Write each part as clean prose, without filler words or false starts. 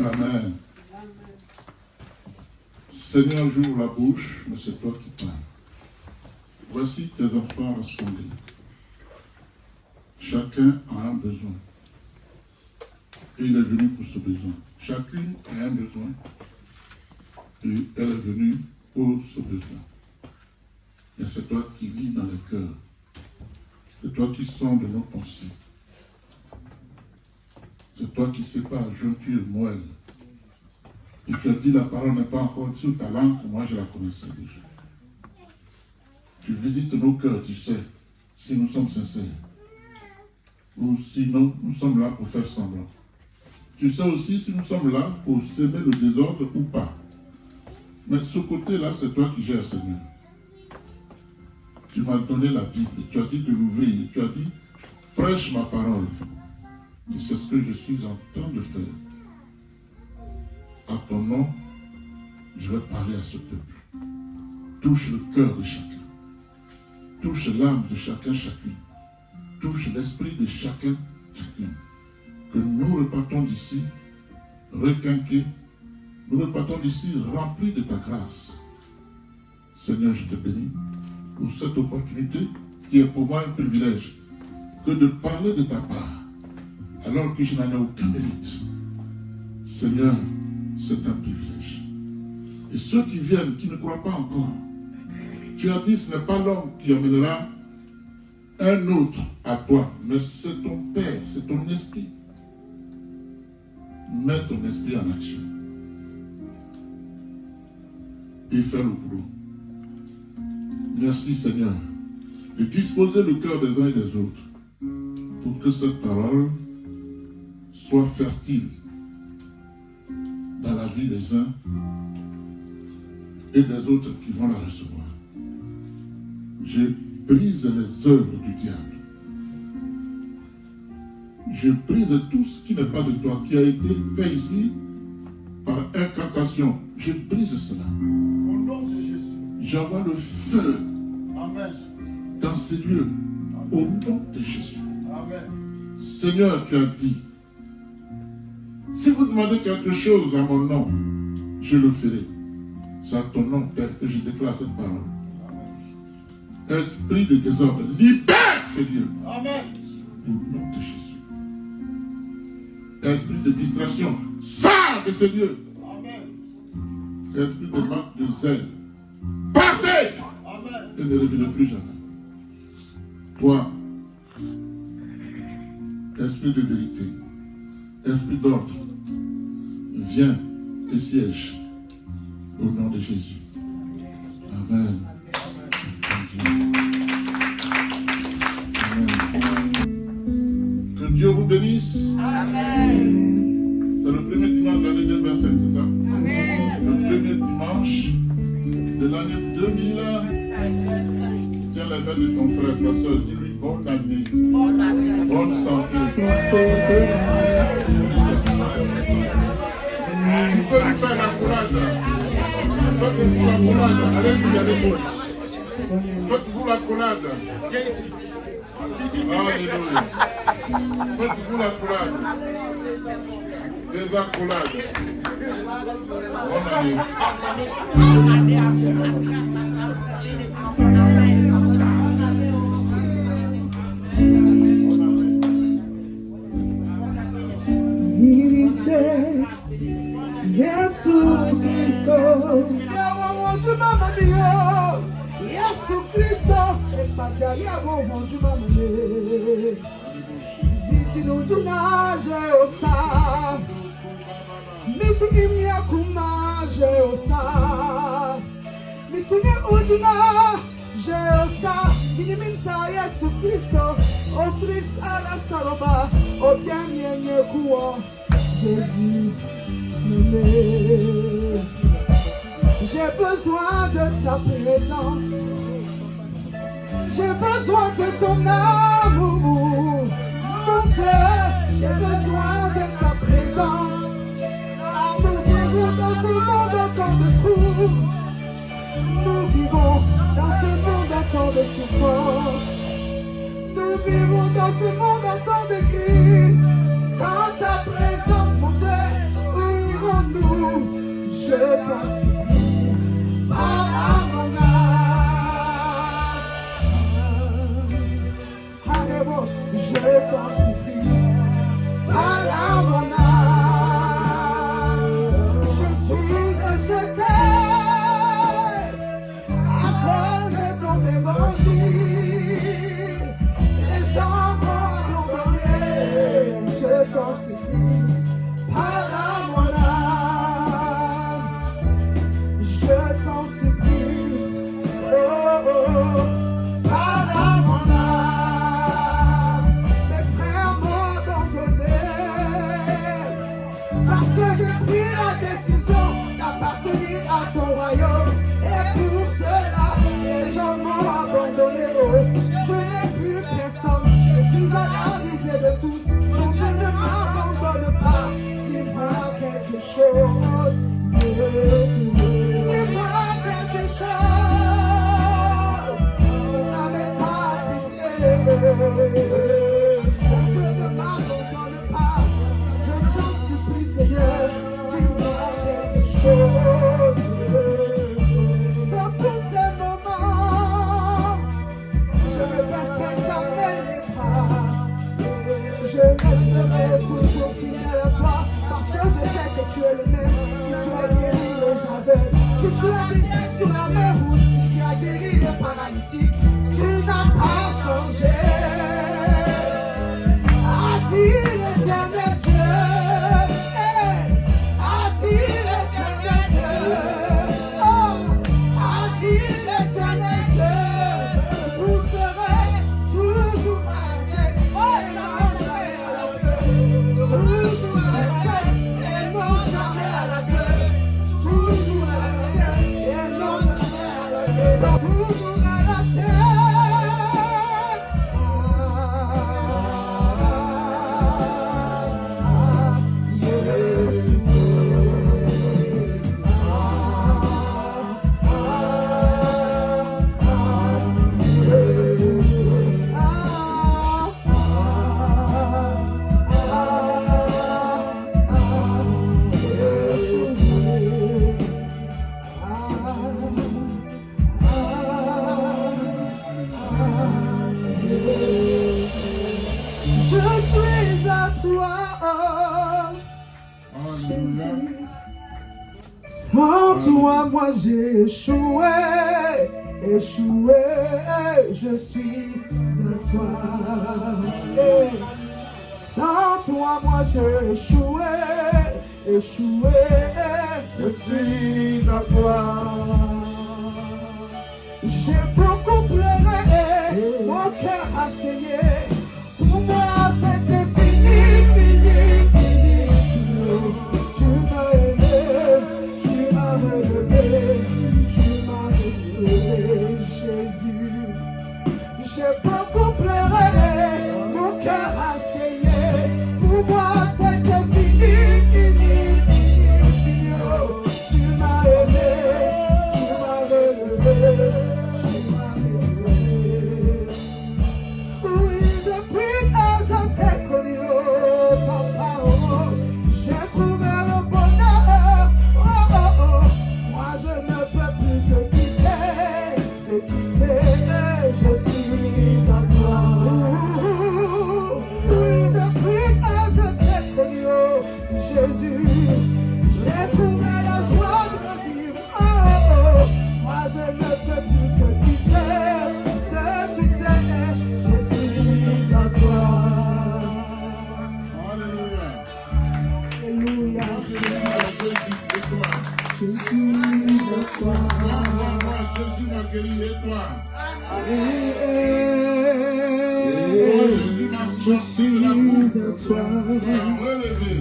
Amen. Seigneur, j'ouvre la bouche, mais c'est toi qui parles. Voici tes enfants rassemblés. Chacun a un besoin. Et il est venu pour ce besoin. Chacune a un besoin. Et elle est venue pour ce besoin. Et c'est toi qui lis dans les cœurs. C'est toi qui sens de nos pensées. C'est toi qui sais pas jointure, moelle. Et tu as dit la parole n'est pas encore sur ta langue, moi je la connaissais déjà. Tu visites nos cœurs, tu sais, si nous sommes sincères. Ou sinon, nous sommes là pour faire semblant. Tu sais aussi si nous sommes là pour s'aimer le désordre ou pas. Mais ce côté-là, c'est toi qui gères, Seigneur. Tu m'as donné la Bible, tu as dit de l'ouvrir, tu as dit, prêche ma parole. Et c'est ce que je suis en train de faire. À ton nom, je vais parler à ce peuple. Touche le cœur de chacun. Touche l'âme de chacun, chacune. Touche l'esprit de chacun, chacune. Que nous repartons d'ici requinqués. Nous repartons d'ici remplis de ta grâce. Seigneur, je te bénis pour cette opportunité qui est pour moi un privilège que de parler de ta part alors que je n'en ai aucun mérite. Seigneur, c'est un privilège. Et ceux qui viennent, qui ne croient pas encore, tu as dit, ce n'est pas l'homme qui amènera un autre à toi, mais c'est ton Père, c'est ton esprit. Mets ton esprit en action. Et fais le boulot. Merci Seigneur de disposer le cœur des uns et des autres pour que cette parole soit fertile dans la vie des uns et des autres qui vont la recevoir. Je brise les œuvres du diable. Je brise tout ce qui n'est pas de toi, qui a été fait ici par incantation. Je brise cela. Au nom de Jésus. J'envoie le feu. Amen. Dans ces lieux. Au nom de Jésus. Amen. Seigneur, tu as dit, si vous demandez quelque chose à mon nom, je le ferai. C'est à ton nom, Père, que je déclare cette parole. Esprit de désordre, libère ces lieux. Amen. Au nom de Jésus. Esprit de distraction, sors de ces lieux. Amen. Esprit de manque de zèle, partez. Amen. Et ne revenez plus jamais. Toi, esprit de vérité, esprit d'ordre, viens et siège au nom de Jésus. Amen. Amen. Que Dieu vous bénisse. Amen. C'est le premier dimanche de l'année 2025, c'est ça? Amen. Le premier dimanche de l'année 2000. Tiens la main de ton frère, ta soeur, dis-lui bonne année. Bonne santé. Tu peux lui faire la courage. Faites-vous la collade. Allez-y, allez-y. Faites-vous la collade. Alléluia. Faites-vous la collade. Des accolades. Bonne année. Yesu Kristo, yawo mama mio. Yesu Kristo, epaja yawo mama mio. Zitino tunaje osa, mitini yakuma je osa, mitini udina je osa. Minimimsa Yesu Kristo, ofris ala saloba, obianye kuo Jésus. J'ai besoin de ta présence. J'ai besoin de ton amour. Mon Dieu, j'ai besoin de ta présence. Nous vivons dans ce monde à tant de coups. Nous vivons dans ce monde à tant de souffrance. Nous vivons dans ce monde à tant de crise. Sans ta présence, mon Dieu, oui. t'en supplie, parle à mon âme. Allez, je t'en supplie, parle à mon âme. Je suis rejeté à cause de ton évangile. Les gens m'ont abandonné. Je t'en supplie, parle à mon âme. Je t'en supplie, oh, oh, parle à mon âme. Mes frères m'ont abandonné parce que j'ai pris la décision d'appartenir à ton royaume. Et pour cela, les gens m'ont abandonné. Je n'ai plus personne, je suis à la risée de tous. Donc je ne m'abandonne pas. Dis-moi quelque chose, dis-moi quelque chose. Âme est attristée. Donc je ne m'abandonne pas. Je t'en supplie, Seigneur, dis-moi quelque chose. Dans tous ces moments, je ne baisserai jamais les bras. Je resterai toujours fidèle à toi, parce que je sais que tu es le même. Si tu as guéri les aveugles, si tu as guéri sur la mer rouge, si tu as guéri les paralytiques, tu n'as pas changé. A-t-il l'éternel Dieu? A-t-il l'éternel Dieu? Oh, a-t-il l'éternel Dieu? Vous serez toujours à la tête, oh, et non jamais à la queue. Toujours à la tête, et non jamais à la queue. Toujours à la tête, et non jamais à la queue. Toujours à la tête. Je suis à toi, Alléluia. sans toi moi j'ai échoué, échoué, je suis à toi. Sans toi moi j'ai échoué, échoué, je suis à toi. J'ai beaucoup pleuré, mon cœur a saigné. Pour moi c'était fini, fini, fini. Tu m'as aimé, tu m'as relevé, tu m'as restauré, Jésus. J'ai beaucoup pleuré, mon cœur a saigné. Pour moi c'était fini, fini, fini, fini. Oh, tu m'as aimé, tu m'as relevé, tu m'as restauré. Oui, depuis que je t'ai connu, oh, papa, oh, j'ai trouvé le bonheur, oh, oh, oh. Moi je ne peux plus te quitter, je suis à toi. Oui, depuis que je t'ai connu, oh, Jésus, j'ai trouvé la joie de vivre, oh, oh, oh. Moi je ne peux plus te quitter, je suis à toi. Alléluia. Alléluia. Jésus, Je suis à toi. Jésus m'a guéri et toi. Je suis à toi. Relevé.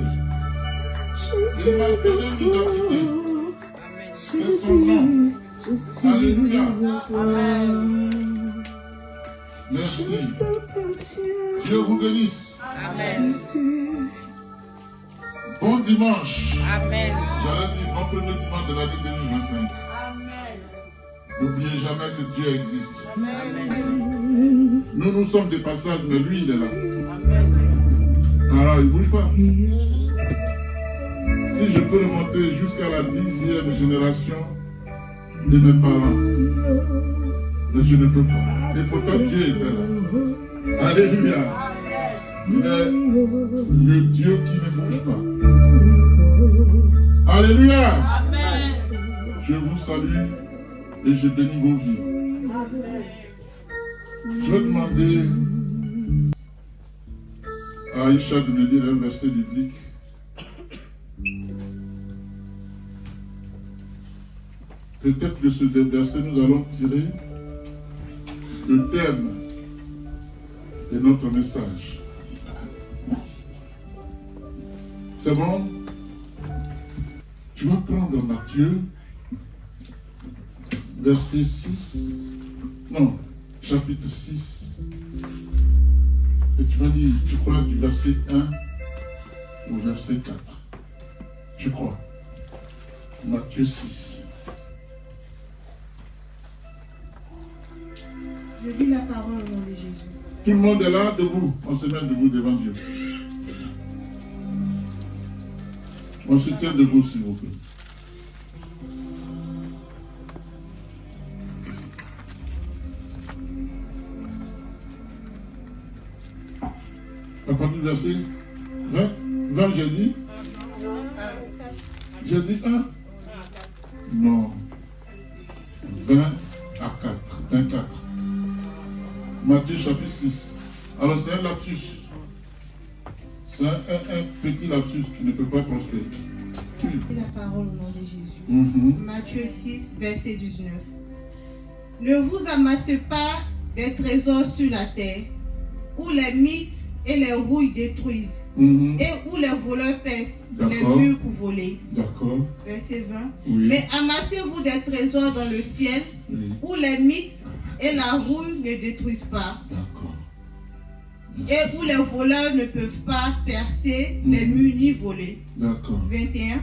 Je suis à toi. Jésus, je suis à toi. Merci. Je t'appartiens. Dieu vous bénisse. Jésus. Bon dimanche. Amen. J'allais dire bon premier dimanche de l'année 2025. N'oubliez jamais que Dieu existe. Nous sommes des passages, mais lui, il est là. Ah, il ne bouge pas. Si je peux remonter jusqu'à la 10e génération de mes parents, mais je ne peux pas. Et pourtant Dieu était là. Alléluia. Il est le Dieu qui ne bouge pas. Alléluia. Amen. Je vous salue et je bénis vos vies. Je vais demander à Aïcha de me lire un verset biblique. Peut-être que ce verset, nous allons tirer le thème de notre message. C'est bon? Tu vas prendre Matthieu, verset 6, non, chapitre 6, et tu vas lire, tu crois, du verset 1 au verset 4. Je crois. Matthieu 6. Je lis la parole au nom de Jésus. Tout le monde est là, debout. On se met debout devant Dieu. On se tient debout, s'il vous plaît. À partir du verset 20, j'ai dit? J'ai dit 1? Non. 20 à 4. 24. Matthieu chapitre 6. Alors c'est un lapsus. C'est un petit lapsus qui ne peut pas prospérer. Je lis la parole au nom de Jésus. Matthieu 6, verset 19. Ne vous amassez pas des trésors sur la terre, où les mythes et les rouilles détruisent, et où les voleurs percent les murs pour voler. D'accord. Verset 20. Oui. Mais amassez-vous des trésors dans le ciel, Oui. où les mythes et la rouille ne détruisent pas, D'accord. et où les voleurs ne peuvent pas percer les murs ni voler. D'accord. 21.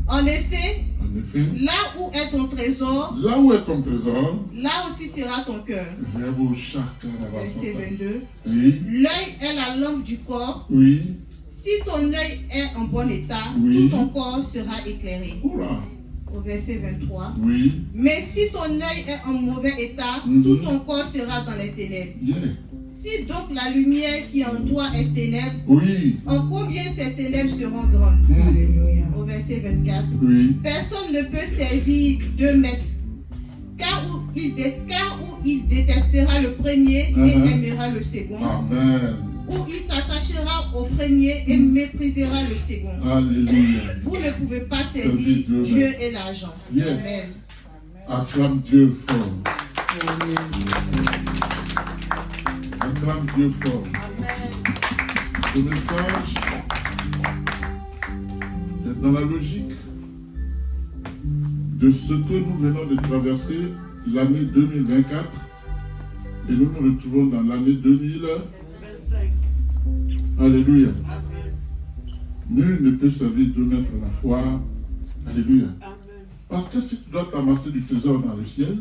En effet, En effet, là où est ton trésor, là où est ton trésor, là aussi sera ton cœur. Verset 22. Oui. L'œil est la lampe du corps. Oui. Si ton œil est en bon état, Oui. tout ton corps sera éclairé. Oula. Au verset 23. Oui. Mais si ton œil est en mauvais état, tout ton corps sera dans les ténèbres. Yeah. Si donc la lumière qui est en toi est ténèbres, Oui. en combien ces ténèbres seront grandes? Au verset 24. Oui. Personne ne peut servir 2 maîtres, car où il détestera le premier et aimera le second, Amen. ou il s'attachera au premier et méprisera le second. Alléluia. Vous ne pouvez pas servir Dieu, Dieu et l'argent. Yes. Amen. Acclame Dieu fort. Acclame Dieu fort. Ce message est dans la logique de ce que nous venons de traverser, l'année 2024, et nous nous retrouvons dans l'année 2025. Alléluia. Nul ne peut servir 2 maîtres à la fois. Alléluia. Parce que si tu dois t'amasser du trésor dans le ciel,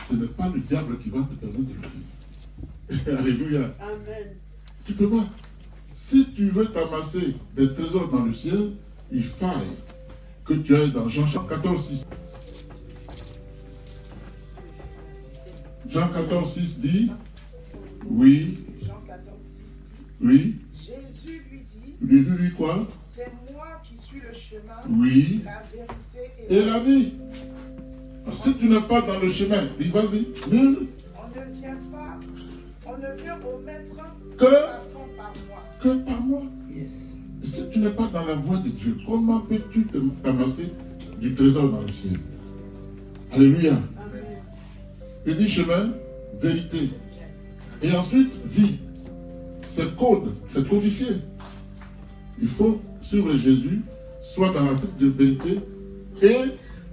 ce n'est pas le diable qui va te permettre de le faire. Alléluia. Amen. Tu peux pas. Si tu veux t'amasser des trésors dans le ciel, il faille que tu ailles dans Jean 14, 6. Jean 14, 6 dit, oui, Jean 14, 6 dit, oui, Jésus lui dit, lui quoi? c'est moi qui suis le chemin, Oui, la vérité et la vie. Si tu n'es pas dans le chemin, oui, vas-y, nul on ne vient au maître que, passant par moi. que par moi. Yes. Si tu n'es pas dans la voie de Dieu, comment peux-tu t'amasser du trésor dans le ciel? Alléluia. Il dit chemin, vérité. Et ensuite, vie. C'est code, c'est codifié. Il faut suivre Jésus, soit dans la suite de vérité, et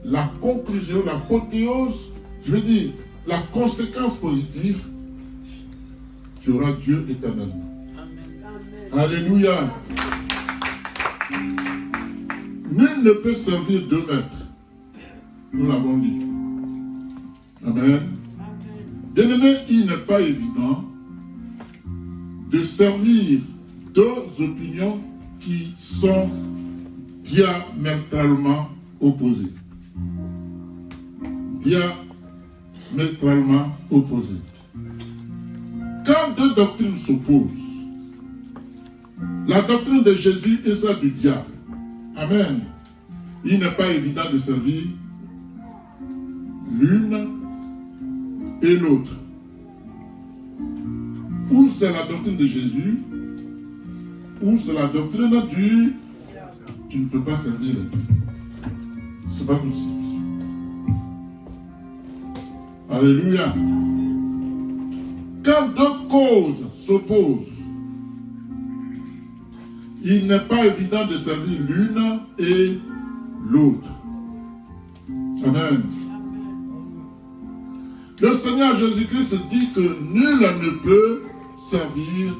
la conclusion, l'apothéose, je veux dire, la conséquence positive, tu auras Dieu éternellement. Alléluia. Nul ne peut servir 2 maîtres. Nous l'avons dit. Amen. Bien-aimé, il n'est pas évident de servir 2 opinions qui sont diamétralement opposés. Diamétralement opposés. Quand deux doctrines s'opposent, la doctrine de Jésus et celle du diable, amen, il n'est pas évident de servir l'une et l'autre. Ou c'est la doctrine de Jésus, ou c'est la doctrine du... Tu ne peux pas servir les deux. C'est pas possible. Alléluia. Quand deux causes s'opposent, il n'est pas évident de servir l'une et l'autre. Amen. Le Seigneur Jésus-Christ dit que nul ne peut servir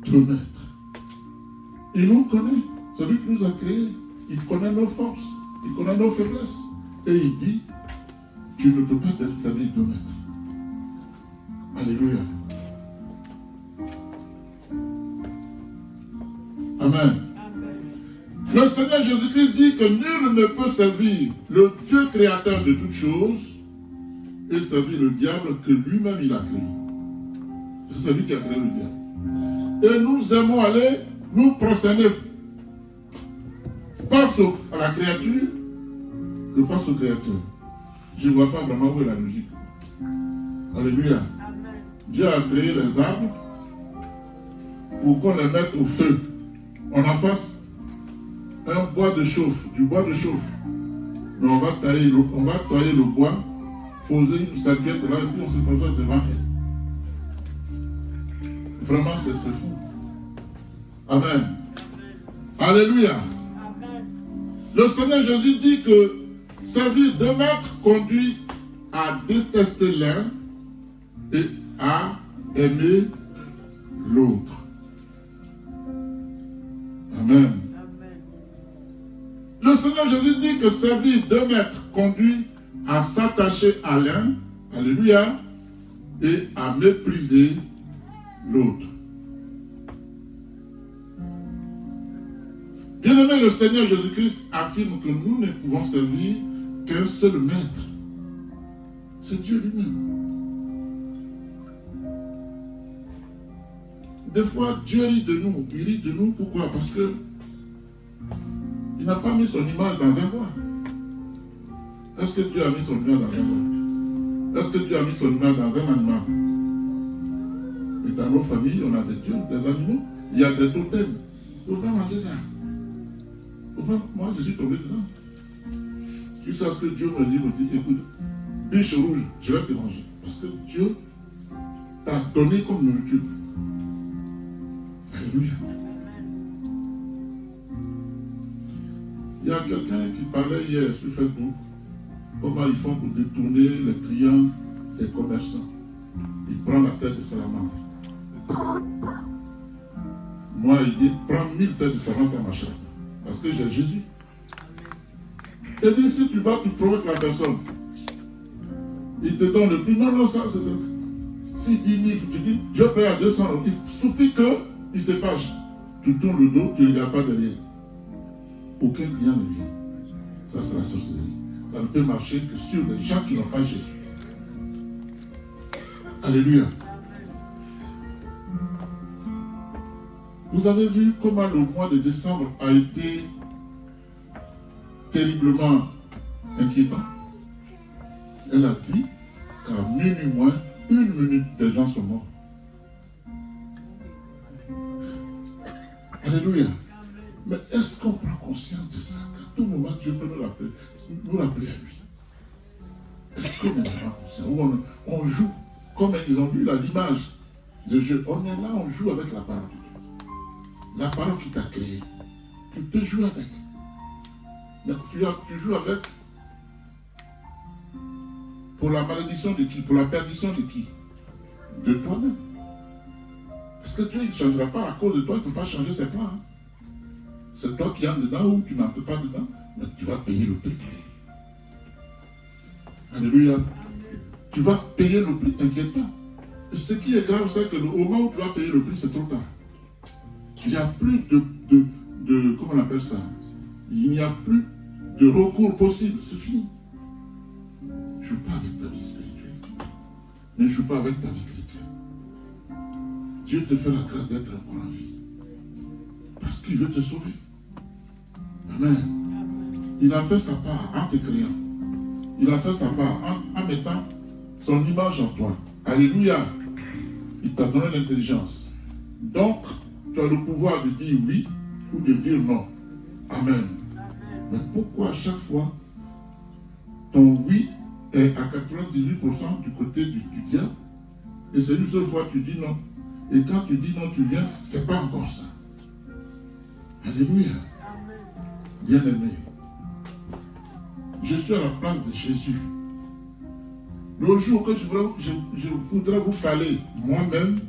deux maîtres. Il nous connaît, celui qui nous a créés. Il connaît nos forces, il connaît nos faiblesses. Et il dit, tu ne peux pas servir deux maîtres. Alléluia. Amen. Le Seigneur Jésus-Christ dit que nul ne peut servir le Dieu créateur de toutes choses et servir le diable que lui-même il a créé. C'est celui qui a créé le diable. Et nous aimons aller nous prosterner face à la créature que face au créateur. Je ne vois pas vraiment où est la logique. Alléluia. Dieu a créé les arbres pour qu'on les mette au feu. On en fasse un bois de chauffe, du bois de chauffe. Mais on va tailler le bois, poser une statuette là et puis on se pose devant elle. Vraiment, c'est fou. Amen. Alléluia. Le Seigneur Jésus dit que servir deux maîtres conduit à détester l'un et à aimer l'autre. Amen. Le Seigneur Jésus dit que servir deux maîtres conduit à s'attacher à l'un, alléluia, et à mépriser l'autre. Bien-aimé, le Seigneur Jésus-Christ affirme que nous ne pouvons servir qu'un seul maître. C'est Dieu lui-même. Des fois, Dieu rit de nous. Il rit de nous, pourquoi? Parce que il n'a pas mis son image dans un bois. Est-ce que Dieu a mis son image dans un bois? Est-ce que Dieu a mis son image dans un animal? Et dans nos familles, on a des dieux, des animaux. Il y a des totems. Il ne faut pas manger ça. Moi, je suis tombé dedans. Jusqu'à ce que Dieu me dit, écoute, biche rouge, je vais te manger. Parce que Dieu t'a donné comme nourriture. Alléluia. Il y a quelqu'un qui parlait hier sur Facebook comment ils font pour détourner les clients des commerçants. Il prend la tête de salamandre. Moi, il dit, prends 1000 têtes de salamandre, ça marche. Parce que j'ai Jésus. Et dit, si tu vas, tu provoques la personne. Il te donne le prix. Non, ça, c'est ça. Si 10 000, tu dis, je paye à 200 €. Il suffit qu'il se fâche. Tu tournes le dos, qu'il n'y a pas derrière. Aucun client ne vient. Ça, c'est la sorcellerie. Ça ne peut marcher que sur les gens qui n'ont pas Jésus. Alléluia. Vous avez vu comment le mois de décembre a été terriblement inquiétant. Elle a dit qu'à minuit moins, 1 minute, des gens sont morts. Alléluia. Mais est-ce qu'on prend conscience de ça? Qu'à tout moment, Dieu peut nous rappeler à lui. Est-ce qu'on est vraiment conscient? On joue, comme ils ont vu l'image de jeu. On est là, on joue avec la parole de Dieu. La parole qui t'a créé. Tu peux jouer avec. Mais tu joues avec pour la malédiction de qui? Pour la perdition de qui? De toi-même. Parce que Dieu ne changera pas à cause de toi, il ne peut pas changer ses plans. Hein. C'est toi qui entres dedans ou tu n'entres pas dedans, mais tu vas payer le prix. Alléluia. Tu vas payer le prix, t'inquiète pas. Et ce qui est grave, c'est qu'au moment où tu vas payer le prix, c'est trop tard. Il n'y a plus de comment on appelle ça? il n'y a plus de recours possible. C'est fini. Ne joue pas avec ta vie spirituelle. Ne joue pas avec ta vie chrétienne. Dieu te fait la grâce d'être encore en vie. Parce qu'il veut te sauver. Amen. Il a fait sa part en te créant. Il a fait sa part en mettant son image en toi. Alléluia. Il t'a donné l'intelligence. Donc, tu as le pouvoir de dire oui ou de dire non. Amen. Mais pourquoi à chaque fois, ton oui est à 98% du côté du diable, et c'est une seule fois que tu dis non. Et quand tu dis non, tu viens, c'est pas encore ça. Alléluia. Bien-aimé, je suis à la place de Jésus. Le jour que je voudrais vous parler moi-même,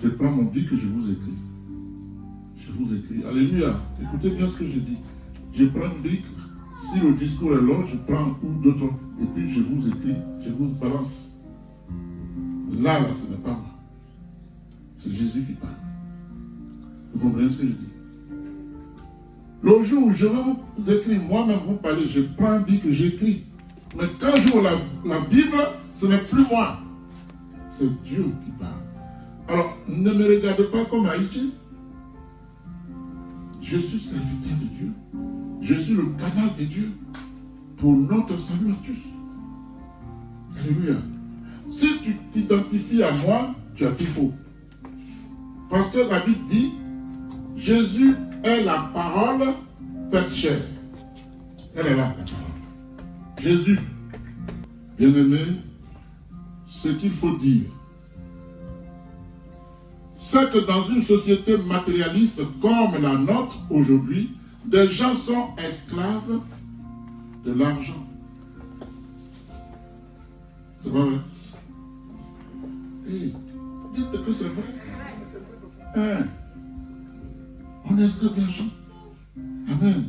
je prends mon bic que je vous écris. Je vous écris. Alléluia. Écoutez bien ce que je dis. Je prends une brique. Si le discours est long, je prends un ou d'autres. Et puis je vous écris. Je vous balance. Là, ce n'est pas moi. C'est Jésus qui parle. Vous comprenez ce que je dis? Le jour où je vais vous écrire, moi-même vous parler, je prends un bic que j'écris. Mais quand j'ouvre la Bible, ce n'est plus moi. C'est Dieu qui parle. Alors, ne me regardez pas comme Haïti. Je suis serviteur de Dieu. Je suis le canal de Dieu pour notre salut à tous. Alléluia. Si tu t'identifies à moi, tu as tout faux. Parce que la Bible dit, Jésus est la parole faite chair. Elle est là, la parole. Jésus, bien-aimé, ce qu'il faut dire, c'est que dans une société matérialiste comme la nôtre aujourd'hui, des gens sont esclaves de l'argent. C'est pas vrai? Hey, dites que c'est vrai. Hein? On est esclaves de l'argent. Amen.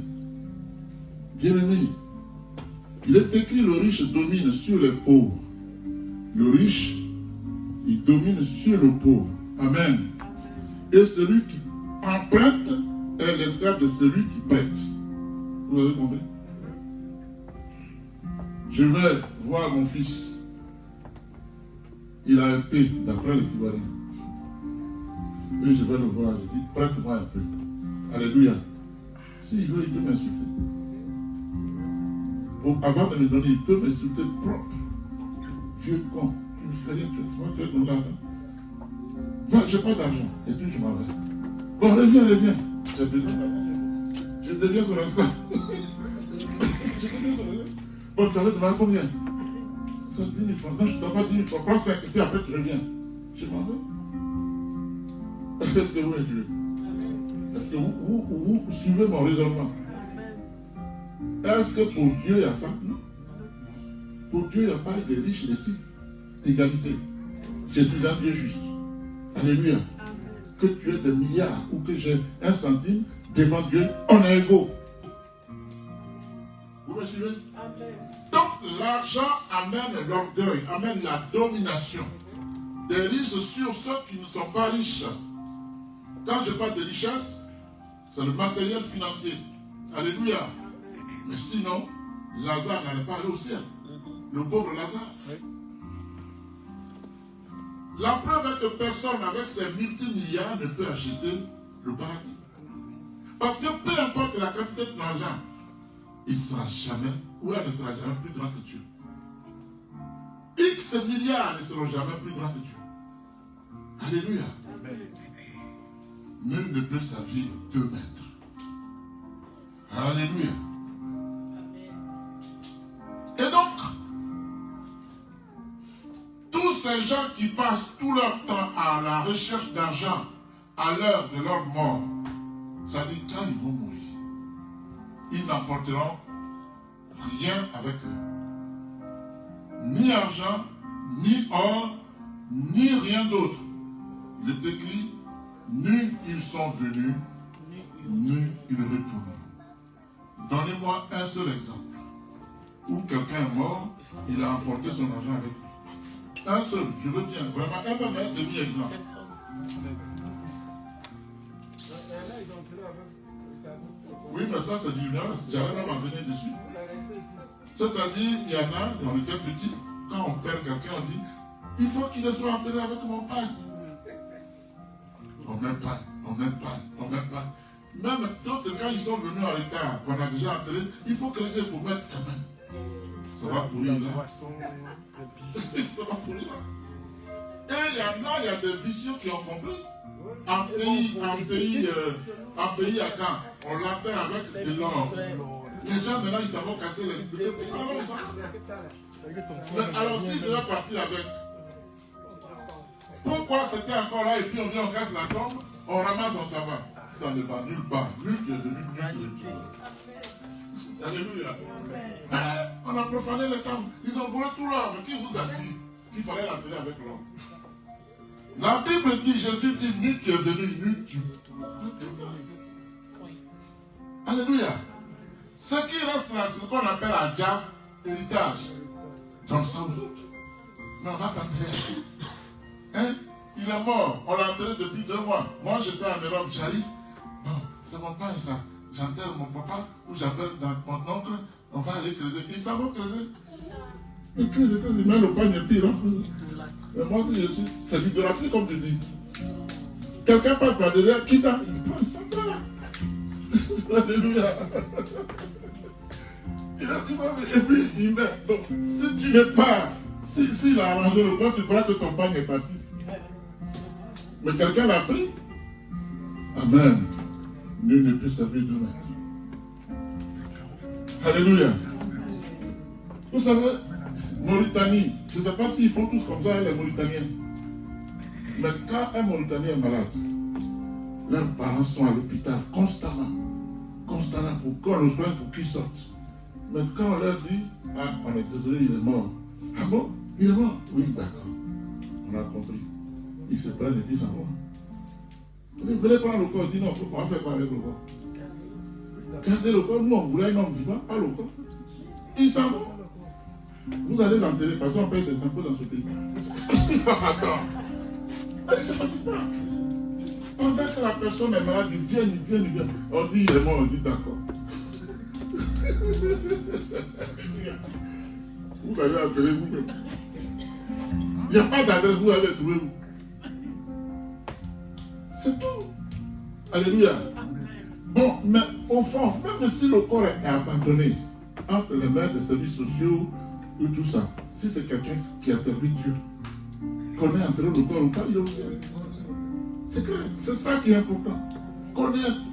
Bien-aimé, il est écrit le riche domine sur les pauvres. Le riche, il domine sur le pauvre. Amen. Et celui qui emprunte est l'esclave de celui qui prête. Vous avez compris? Je vais voir mon fils. Il a un peu, d'après les Ivoiriens. Et je vais le voir. Je dis, prête-moi un peu. Alléluia. S'il veut, il peut m'insulter. Avant de me donner, il peut m'insulter propre. Vieux con, tu ne fais rien, tu es dans l'argent. Va, j'ai pas d'argent. Et puis je m'en vais. Bon, reviens. J'ai besoin d'argent. Je deviens son esclave. Bon, tu avais demandé combien? Ça, 10 000 francs. Non, je ne dois pas 10 000 francs. Prends 5 et puis après tu reviens. Je m'en vais. Est-ce que vous me suivez? Est-ce que vous suivez mon raisonnement? Est-ce que pour Dieu, il y a ça? Non. Pour Dieu, il n'y a pas de riches et de si. Égalité. Je suis un Dieu juste. Alléluia. Que tu aies des milliards ou que j'ai un centime, devant Dieu, on est égaux. Vous me suivez? Donc, l'argent amène l'orgueil, amène la domination des riches sur ceux qui ne sont pas riches. Quand je parle de richesse, c'est le matériel financier. Alléluia. Mais sinon, Lazare n'allait pas aller au ciel. Le pauvre Lazare. La preuve est que personne avec ses multimilliards ne peut acheter le paradis. Parce que peu importe la quantité de l'argent, il ne sera jamais, ou elle ne sera jamais plus grand que Dieu. X milliards ne seront jamais plus grands que Dieu. Alléluia. Nul ne peut servir 2 maîtres. Alléluia. Et donc, tous ces gens qui passent tout leur temps à la recherche d'argent à l'heure de leur mort, ça dit quand ils vont mourir, ils n'apporteront rien avec eux. Ni argent, ni or, ni rien d'autre. Il est écrit, nul ils sont venus, nul ils retournent. Donnez-moi un seul exemple où quelqu'un est mort, il a emporté son argent avec lui. Un seul, je veux bien, vraiment, un demi-exemple. Oui, mais ça, c'est du l'ignorance. J'allais même en venir dessus. C'est-à-dire, il y en a, on était petits, quand on perd quelqu'un, on dit, il faut qu'il soit enterré avec mon père. On n'aime pas. Même d'autres, quand ils sont venus en retard, qu'on a déjà enterré, il faut que les épaules mettent quand même. Ça va pourrir là. Ça va pourrir là. Et il y a des vicieux qui ont compris. En pays à Caen, on l'enterre avec de l'or. Les gens maintenant ils savent casser les bouteilles. Alors s'ils devaient partir avec, pourquoi c'était encore là et puis on vient, on casse la tombe, on ramasse, on s'en va. Ça ne va nulle part. Nul qui est devenu nul. Alléluia. On a profané les tombes. Ils ont volé tout l'or. Qui vous a dit qu'il fallait l'enterrer avec l'or? La Bible dit, Jésus dit, nul qui est devenu nul. Alléluia. Ce qui reste là, c'est ce qu'on appelle Adja, héritage. Dans le sang d'autres. Mais on va t'enterrer. Hein? Il est mort. On l'a enterré depuis 2 mois. Moi, j'étais en Europe, j'arrive. Bon, c'est mon père, ça. J'enterre mon papa, ou j'appelle mon oncle. On va aller creuser. Ils savent creuser. Mais creuser, mais le pain est pire. Mais moi, si je suis. C'est l'idolâtrie, comme tu dis. Quelqu'un passe par derrière, quitte à. Il prend, il s'en va. Alléluia. Et puis, il met. Donc, si tu n'es pas. S'il a arrangé le point, tu crois que ton pain est parti. Mais quelqu'un l'a pris. Amen. Nul ne peut servir de maître. Alléluia. Vous savez, Mauritanie, je ne sais pas s'ils font tous comme ça, les Mauritaniens. Mais quand un Mauritanien est malade, leurs parents sont à l'hôpital constamment pour qu'on le soigne, pour qu'ils sortent. Mais quand on leur dit, ah, on est désolé, il est mort. Ah bon? Il est mort? Oui, d'accord. On a compris. Ils se prennent et puis s'en vont. Vous venez prendre le corps, dit non, on va faire quoi avec le corps? Gardez le corps, nous on voulait un homme vivant, pas le corps. Ils s'en vont. Vous allez l'enterrer parce qu'on paye des impôts dans ce pays. Attends. Allez, c'est fatigue pas. Pendant que la personne est malade, il vient. On dit il est mort, on dit d'accord. Vous allez enterrer vous-même. Il n'y a pas d'adresse, vous allez trouver vous. C'est tout. Alléluia. Bon, mais au fond, même si le corps est abandonné entre les mains des services sociaux ou tout ça, si c'est quelqu'un qui a servi Dieu, qu'on est entré le corps ou pas, il est au ciel. C'est clair, c'est ça qui est important.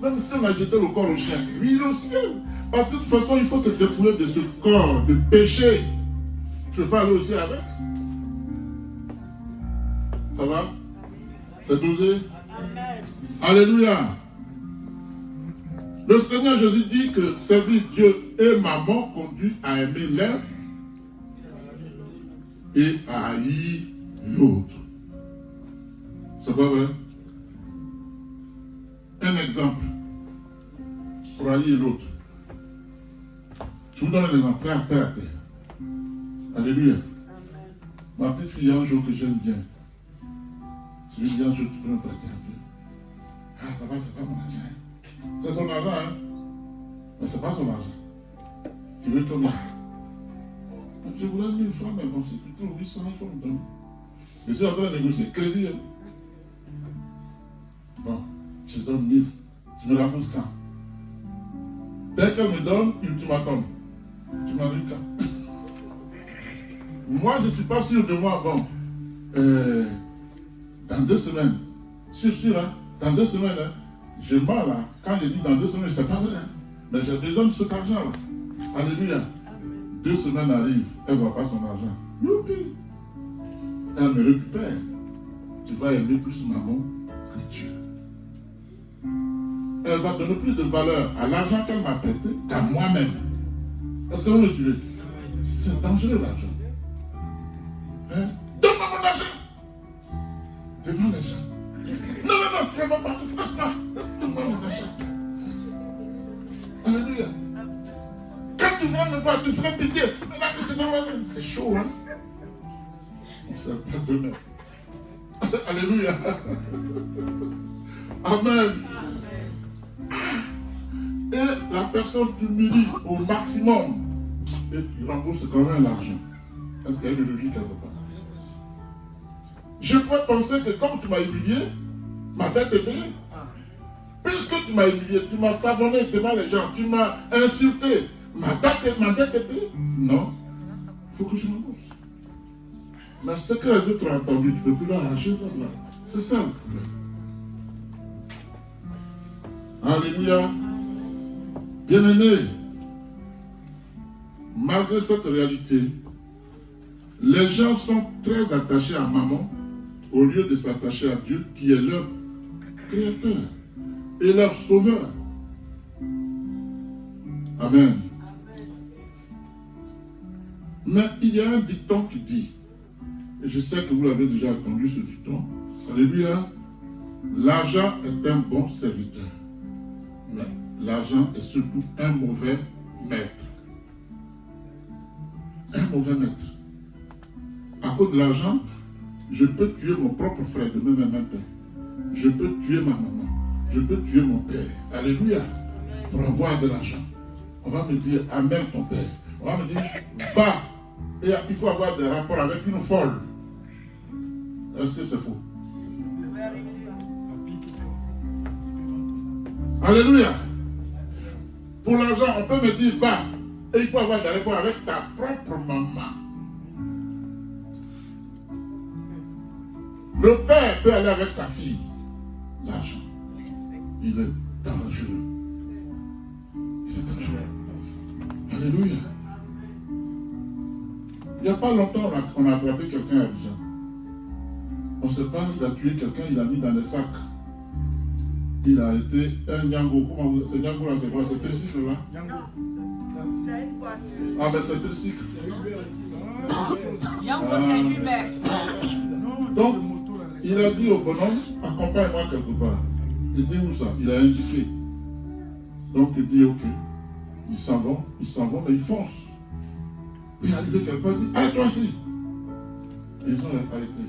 Même si on a jeté le corps au chien, lui il est au ciel. Parce que de toute façon, il faut se dépouiller de ce corps, de péché. Tu ne peux pas aller au ciel avec. Ça va? C'est dosé? Amen. Alléluia. Le Seigneur Jésus dit que servir Dieu et maman conduit à aimer l'un et à haïr l'autre. C'est pas vrai? Un exemple pour haïr l'autre. Je vous donne un exemple, terre à terre. Alléluia. Ma petite fille, un jour que j'aime bien, je lui dis un jour, tu peux me prêter un peu. Ah, papa, c'est pas mon argent. C'est son argent, hein? Mais c'est pas son argent. Tu veux ton argent? Je voulais 1000 francs, mais bon, c'est plutôt 800, il faut me donner. Je suis en train de négocier. Crédit, hein? Bon, je te donne 1000. Tu me la poses quand? Dès qu'elle me donne, ultimatum. Tu m'as dit quand? Moi, je ne suis pas sûr de moi. Bon, dans 2 semaines, je suis sûr, hein? Dans 2 semaines, hein? Je mens là. Quand je dis dans 2 semaines, c'est pas vrai. Hein? Mais j'ai besoin de cet argent là. Alléluia. 2 semaines arrivent, elle ne voit pas son argent. Youpi! Elle me récupère. Tu vas aimer plus maman que Dieu. Elle va donner plus de valeur à l'argent qu'elle m'a prêté qu'à moi-même. Est-ce que vous me suivez? C'est dangereux l'argent. Hein? Donne-moi mon argent! Devant les gens. Non, tu ne fais pas partie. Donne-moi mon argent. Alléluia. Quand tu viens me voir, tu ferais pitié. Mais là, tu te demandes, c'est chaud, hein? On ne sait pas donner. Alléluia. Amen. personne t'humilie au maximum et tu rembourses quand même l'argent. Est-ce qu'il y a une logique quelque part? Je peux penser que comme tu m'as humilié, ma dette est payée. Puisque tu m'as humilié, tu m'as savonné devant les gens, tu m'as insulté, ma dette est payée. Non, il faut que je rembourse. Mais ce que les autres ont entendu, tu ne peux plus l'arracher, ça là. C'est ça le problème. Alléluia. Bien-aimés, malgré cette réalité, les gens sont très attachés à maman au lieu de s'attacher à Dieu qui est leur créateur et leur sauveur. Amen. Mais il y a un dicton qui dit, et je sais que vous l'avez déjà entendu ce dicton, alléluia, l'argent est un bon serviteur, mais l'argent est surtout un mauvais maître. Un mauvais maître. À cause de l'argent, je peux tuer mon propre frère de même père. Je peux tuer ma maman. Je peux tuer mon père. Alléluia. Pour avoir de l'argent. On va me dire, amène ton père. On va me dire, va. Et il faut avoir des rapports avec une folle. Est-ce que c'est faux? Alléluia. Pour l'argent, on peut me dire, va. Et il faut avoir des rapports avec ta propre maman. Le père peut aller avec sa fille. L'argent, il est dangereux. Il est dangereux. Alléluia. Il n'y a pas longtemps, on a attrapé quelqu'un à Abidjan. On ne sait pas, il a tué quelqu'un, il l'a mis dans les sacs. Il a été un Nyango. Comment vous... C'est Nyango là, c'est quoi? C'est tricycle là? Ah, mais c'est tricycle. Nyango, c'est Uber. Donc, il a dit au bonhomme, accompagne-moi quelque part. Il dit où ça? Il a indiqué. Donc il dit ok. Ils s'en vont, mais ils foncent. Il est arrivé quelque part, il dit, arrête-toi ici. Et ils ont arrêté.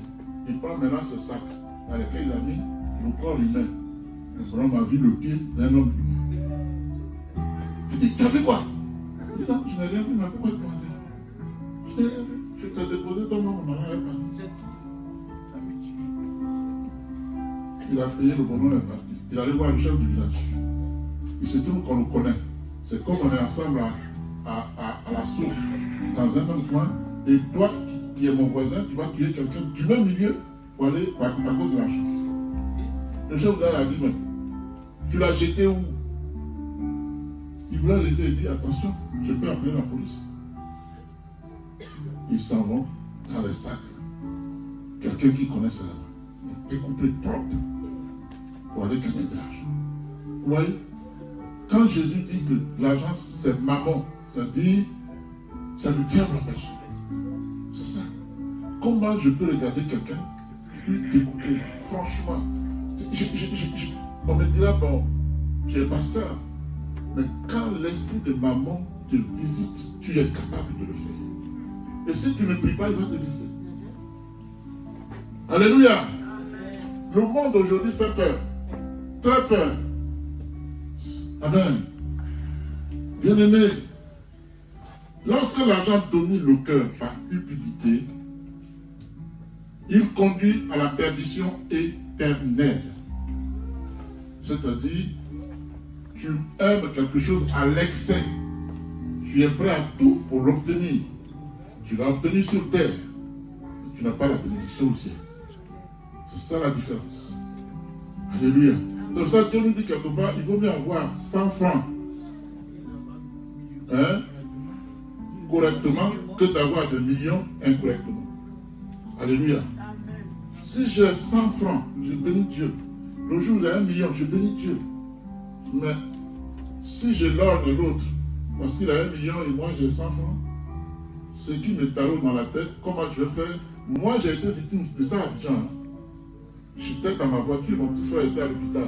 Il prend maintenant ce sac dans lequel il a mis le corps humain. Le bonhomme a vu le pied d'un homme humain. Il dit, tu as vu quoi? Il dit, non, je n'ai rien vu, mais pourquoi tu m'as dit? Je n'ai rien vu. Je t'ai déposé ton nom, maman est partie. Il a payé, le bonhomme est parti. Il allait voir le chef du village. Il se trouve qu'on le connaît. C'est comme on est ensemble à la source, dans un même coin. Et toi, qui es mon voisin, tu vas tuer quelqu'un du même milieu pour aller à cause de l'argent. Le chef du village a dit, mais tu l'as jeté où? Il voulait laisser, il dit, attention, je peux appeler la police. Ils s'en vont dans les sacs. Quelqu'un qui connaît ça là-bas. Découpé propre. Pour aller gagner de l'argent. Vous voyez, quand Jésus dit que l'argent c'est maman, c'est-à-dire c'est le diable en personne. C'est ça. Comment je peux regarder quelqu'un puis découper? Franchement, on me dira, bon, tu es pasteur, mais quand l'esprit de maman te visite, tu es capable de le faire. Et si tu ne pries pas, il va te visiter. Alléluia. Le monde aujourd'hui fait peur. Très peur. Amen. Bien-aimé, lorsque l'argent domine le cœur par cupidité, il conduit à la perdition éternelle. C'est-à-dire, tu aimes quelque chose à l'excès. Tu es prêt à tout pour l'obtenir. Tu l'as obtenu sur terre, mais tu n'as pas la bénédiction au ciel. C'est ça la différence. Alléluia. C'est pour ça que Dieu nous dit quelque part, il vaut mieux avoir 100 francs correctement que d'avoir des millions incorrectement. Alléluia. Si j'ai 100 francs, je bénis Dieu. Le jour où j'ai 1 million, je bénis Dieu. Mais si je l'ordre de l'autre, parce qu'il a 1 million et moi j'ai 100 francs, ce qui me taraude dans la tête, comment je vais faire? Moi j'ai été victime de ça à Abidjan. J'étais dans ma voiture, mon petit frère était à l'hôpital.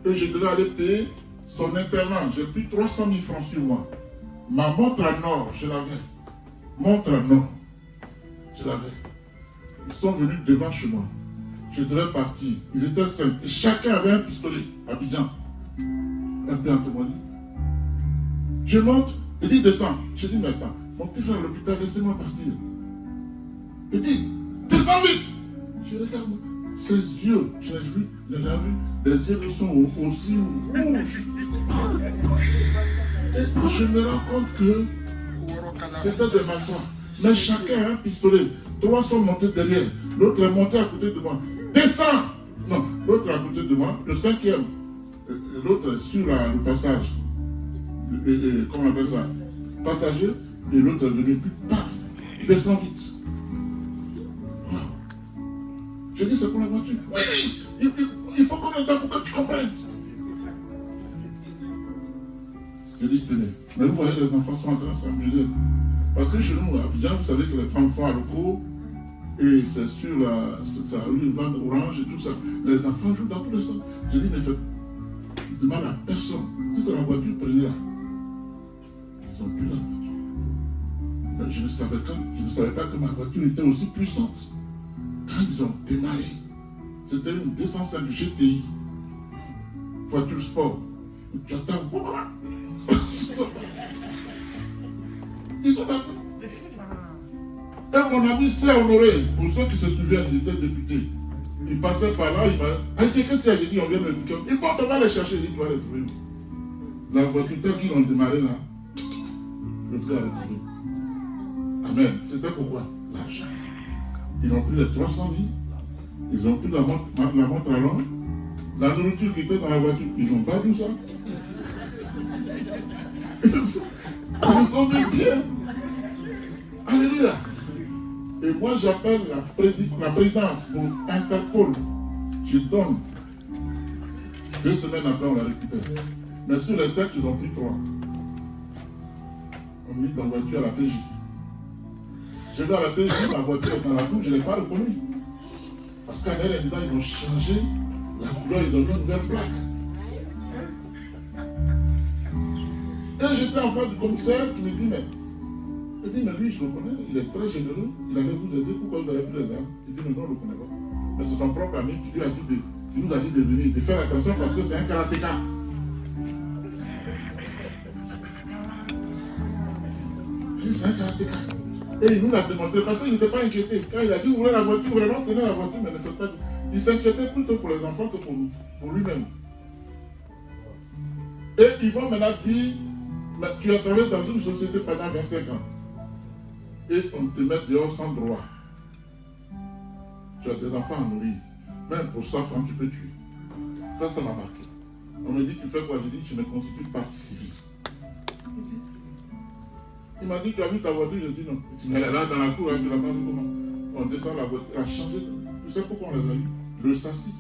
Et je devais aller payer son internat. J'ai pris 300 000 francs sur moi. Ma montre en or, je l'avais. Montre en or, je l'avais. Ils sont venus devant chez moi. Je devais partir. Ils étaient 5. Et chacun avait un pistolet à Abidjan. Un peu en témoignage. Je monte, il dit descends. Je dis mais attends, mon petit frère à l'hôpital, laissez-moi partir. Il dit, descends vite. Je regarde ses yeux, j'ai vu des yeux qui sont aussi rouges. Et je me rends compte que c'était de ma foi. Mais chacun a un pistolet. 3 sont montés derrière. L'autre est monté à côté de moi. Descends! Non, l'autre est à côté de moi. Le 5e. L'autre est sur le passage. Comment on appelle ça? Passager. Et l'autre est venu. Puis paf! Descends vite. Wow. Je dis c'est pour la voiture. Oui, il faut combien de temps pour que tu comprennes? Je dis tenez. Mais vous voyez, les enfants sont en train de s'amuser. Parce que chez nous, à Abidjan, vous savez que les femmes font à locaux, et c'est sur la rue Van Orange et tout ça. Les enfants jouent dans tous les sens. Je dis, ne faites de mal à personne. Si c'est la voiture, prenez-la. Ils n'ont plus la voiture. Mais je ne savais pas que ma voiture était aussi puissante. Quand ils ont démarré, c'était une 205 GTI. Voiture sport. Tu attends. Ils sont partis. Et mon ami s'est honoré. Pour ceux qui se souviennent, il était député. Il passait par là, il m'a dit, qu'est-ce qu'il y a? J'ai dit, on vient de le piquer. Il dit, bon, on va les chercher. Il dit, tu vas les trouver. La voiture, telle qu'ils ont démarré là, je vous ai retrouvé. Amen. C'était pourquoi? L'argent. Ils ont pris les 300 000. Ils ont pris la montre à l'homme. La nourriture qui était dans la voiture, ils n'ont pas tout ça. Ils se sont mis bien. Alléluia. Et moi, j'appelle la présidence pour Interpol. Je donne. 2 semaines après, on la récupère. Mais sur les 7, ils ont pris 3. On me dit dans la voiture à la PJ. Je vais à la PJ, la voiture est dans la boue, je ne l'ai pas reconnue. Parce qu'à l'air, ils ont changé la couleur, ils ont mis une nouvelle plaque. Et j'étais en face du commissaire qui me dit, mais lui, je le connais, il est très généreux, il avait vous aider, pourquoi vous avez pris les armes? Il dit, mais non, on ne le connaît pas. Mais c'est son propre ami qui nous a dit de venir, de faire attention parce que c'est un karatéka. Il dit, c'est un karatéka. Et il nous l'a démontré parce qu'il n'était pas inquiété. Quand il a dit, vous voulez la voiture, vraiment, tenez la voiture, mais ne faites pas. Il s'inquiétait plutôt pour les enfants que pour lui-même. Et ils vont maintenant dire, mais tu as travaillé dans une société pendant 25 ans. Et on te met dehors sans droit. Tu as des enfants à nourrir. Même pour 100 francs, tu peux tuer. Ça m'a marqué. On me dit, tu fais quoi? Je dis, je me constitue partie civile. Il m'a dit, tu as vu ta voiture? Je dis non. Il dit, mais elle est là dans la cour, tu l'as pas vu comment? On descend la voiture, elle a changé. Tu sais pourquoi on les a eu? Le châssis.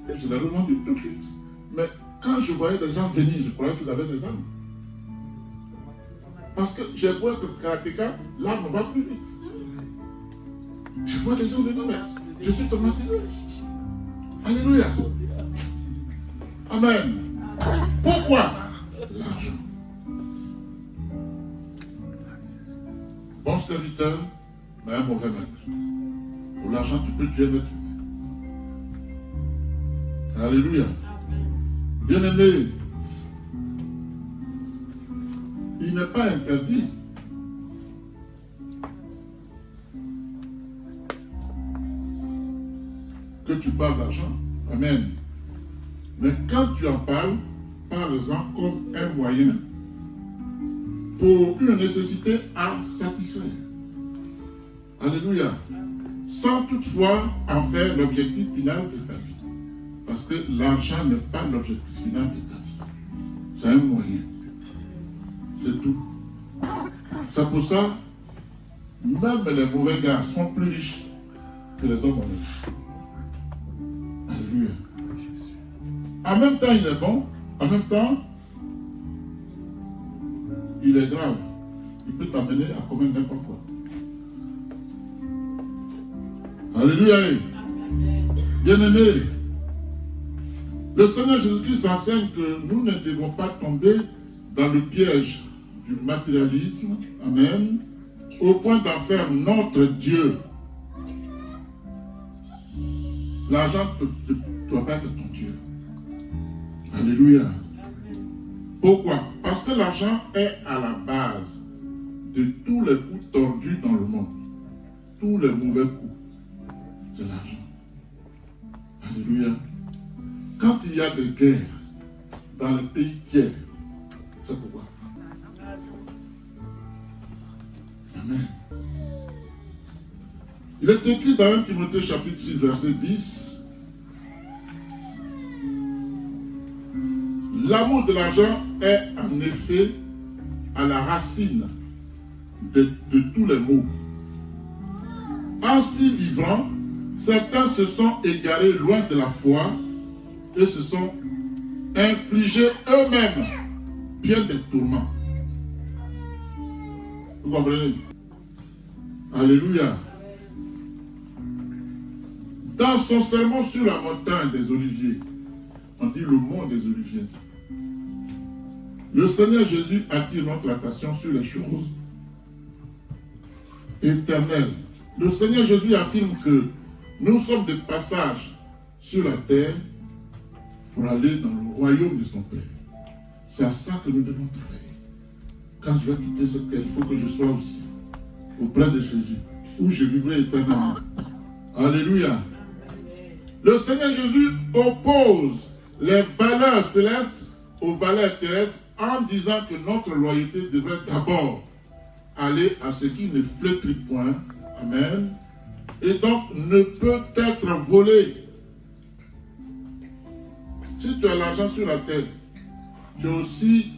Et je l'ai revendu tout de suite. Mais quand je voyais des gens venir, je croyais qu'ils avaient des armes. Parce que j'ai beau être karatéka, l'arme va plus vite. Je vois des gens venir, mais je suis traumatisé. Alléluia. Amen. Pourquoi? L'argent. Bon serviteur, mais un mauvais maître. Pour l'argent, tu peux tuer un être humain. Alléluia. Bien-aimé, il n'est pas interdit que tu parles d'argent. Amen. Mais quand tu en parles, parle-en comme un moyen pour une nécessité à satisfaire. Alléluia. Sans toutefois en faire l'objectif final de ta vie. Parce que l'argent n'est pas l'objectif final de ta vie. C'est un moyen. C'est tout. C'est pour ça, même les mauvais gars sont plus riches que les hommes honnêtes. Alléluia. En même temps, il est bon. En même temps, il est grave. Il peut t'amener à commettre n'importe quoi. Alléluia. Bien-aimés, le Seigneur Jésus-Christ enseigne que nous ne devons pas tomber dans le piège du matérialisme, amen, au point d'en faire notre Dieu. L'argent ne doit pas être ton Dieu. Alléluia. Pourquoi? Parce que l'argent est à la base de tous les coups tordus dans le monde. Tous les mauvais coups. C'est l'argent. Alléluia. Quand il y a des guerres dans les pays tiers, c'est pourquoi. Amen. Il est écrit dans 1 Timothée chapitre 6, verset 10. L'amour de l'argent est en effet à la racine de tous les maux. En s'y livrant, certains se sont égarés loin de la foi et se sont infligés eux-mêmes bien des tourments. Vous comprenez? Alléluia. Dans son sermon sur la montagne des Oliviers, on dit le mont des Oliviers, le Seigneur Jésus attire notre attention sur les choses éternelles. Le Seigneur Jésus affirme que nous sommes de passage sur la terre pour aller dans le royaume de son Père. C'est à ça que nous devons travailler. Quand je vais quitter cette terre, il faut que je sois aussi auprès de Jésus, où je vivrai éternellement. Alléluia. Le Seigneur Jésus oppose les valeurs célestes aux valeurs terrestres en disant que notre loyauté devrait d'abord aller à ce qui ne flétrit point. Amen. Et donc ne peut être volé. Si tu as l'argent sur la terre, tu es aussi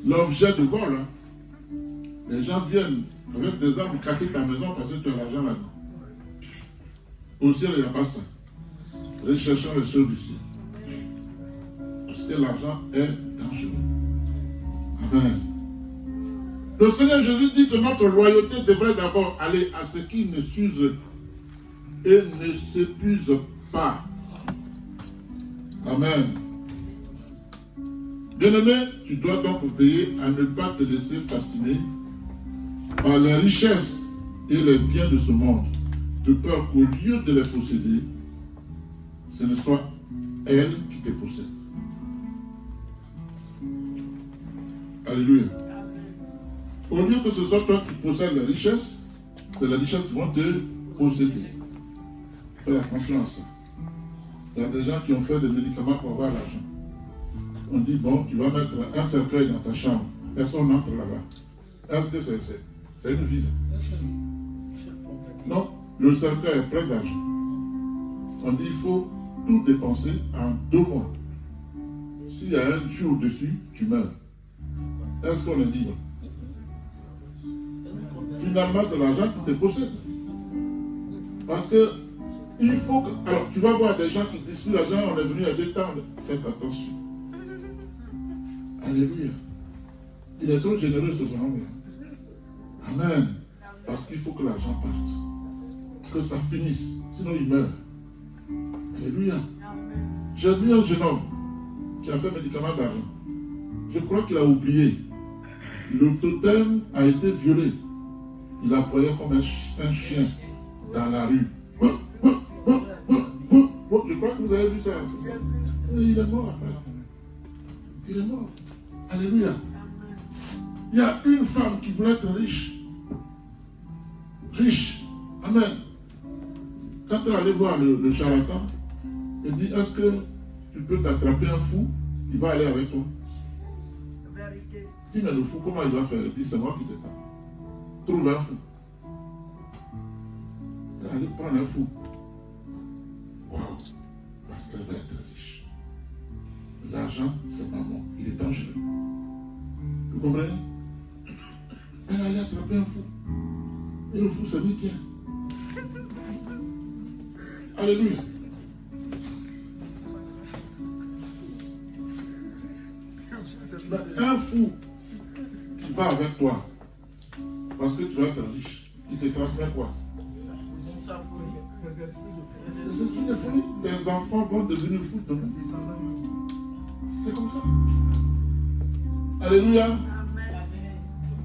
l'objet de vol. Hein. Les gens viennent avec des armes casser ta maison parce que tu as l'argent là-dedans. Au ciel, il n'y a pas ça. Recherchons les choses du ciel. Parce que l'argent est dangereux. Amen. Le Seigneur Jésus dit que notre loyauté devrait d'abord aller à ce qui ne s'use et ne s'épuise pas. Amen. Bien-aimé, tu dois donc veiller à ne pas te laisser fasciner par les richesses et les biens de ce monde, de peur qu'au lieu de les posséder, ce ne soit elle qui te possède. Alléluia. Au lieu que ce soit toi qui possèdes la richesse, c'est la richesse qui va te posséder. Fais attention à ça. Il y a des gens qui ont fait des médicaments pour avoir l'argent. On dit, bon, tu vas mettre un cercueil dans ta chambre. Personne n'entre là-bas. Est-ce que c'est une visa? Non, le cercueil est plein d'argent. On dit, il faut tout dépenser en 2 mois. S'il y a un Dieu au-dessus, tu meurs. Est-ce qu'on est libre? Finalement, c'est l'argent qui te possède. Parce que il faut que... Alors, tu vas voir des gens qui disent que l'argent, on est venu à détendre. Faites attention. Alléluia. Il est trop généreux, ce bonhomme-là. Amen. Parce qu'il faut que l'argent parte. Que ça finisse. Sinon, il meurt. Alléluia. J'ai vu un jeune homme qui a fait un médicament d'argent. Je crois qu'il a oublié. Le totem a été violé. Il aboyait comme un chien dans la rue. Je crois que vous avez vu ça. Et il est mort après. Il est mort. Alléluia. Il y a une femme qui voulait être riche. Riche. Amen. Quand elle allait voir le charlatan, elle dit, est-ce que tu peux t'attraper un fou? Il va aller avec toi. Dis, mais le fou, comment il va faire? Il dit, c'est moi qui te parle. Trouve un fou. Elle allait prendre un fou. Wow. Parce qu'elle va être riche. L'argent, c'est maman. Il est dangereux. Vous comprenez? Elle allait attraper un fou. Et le fou s'est mis bien. Alléluia. Un fou qui va avec toi, parce que tu vas être riche, il te transmet quoi? C'est une folie. Les enfants vont devenir fous demain. C'est comme ça. Alléluia.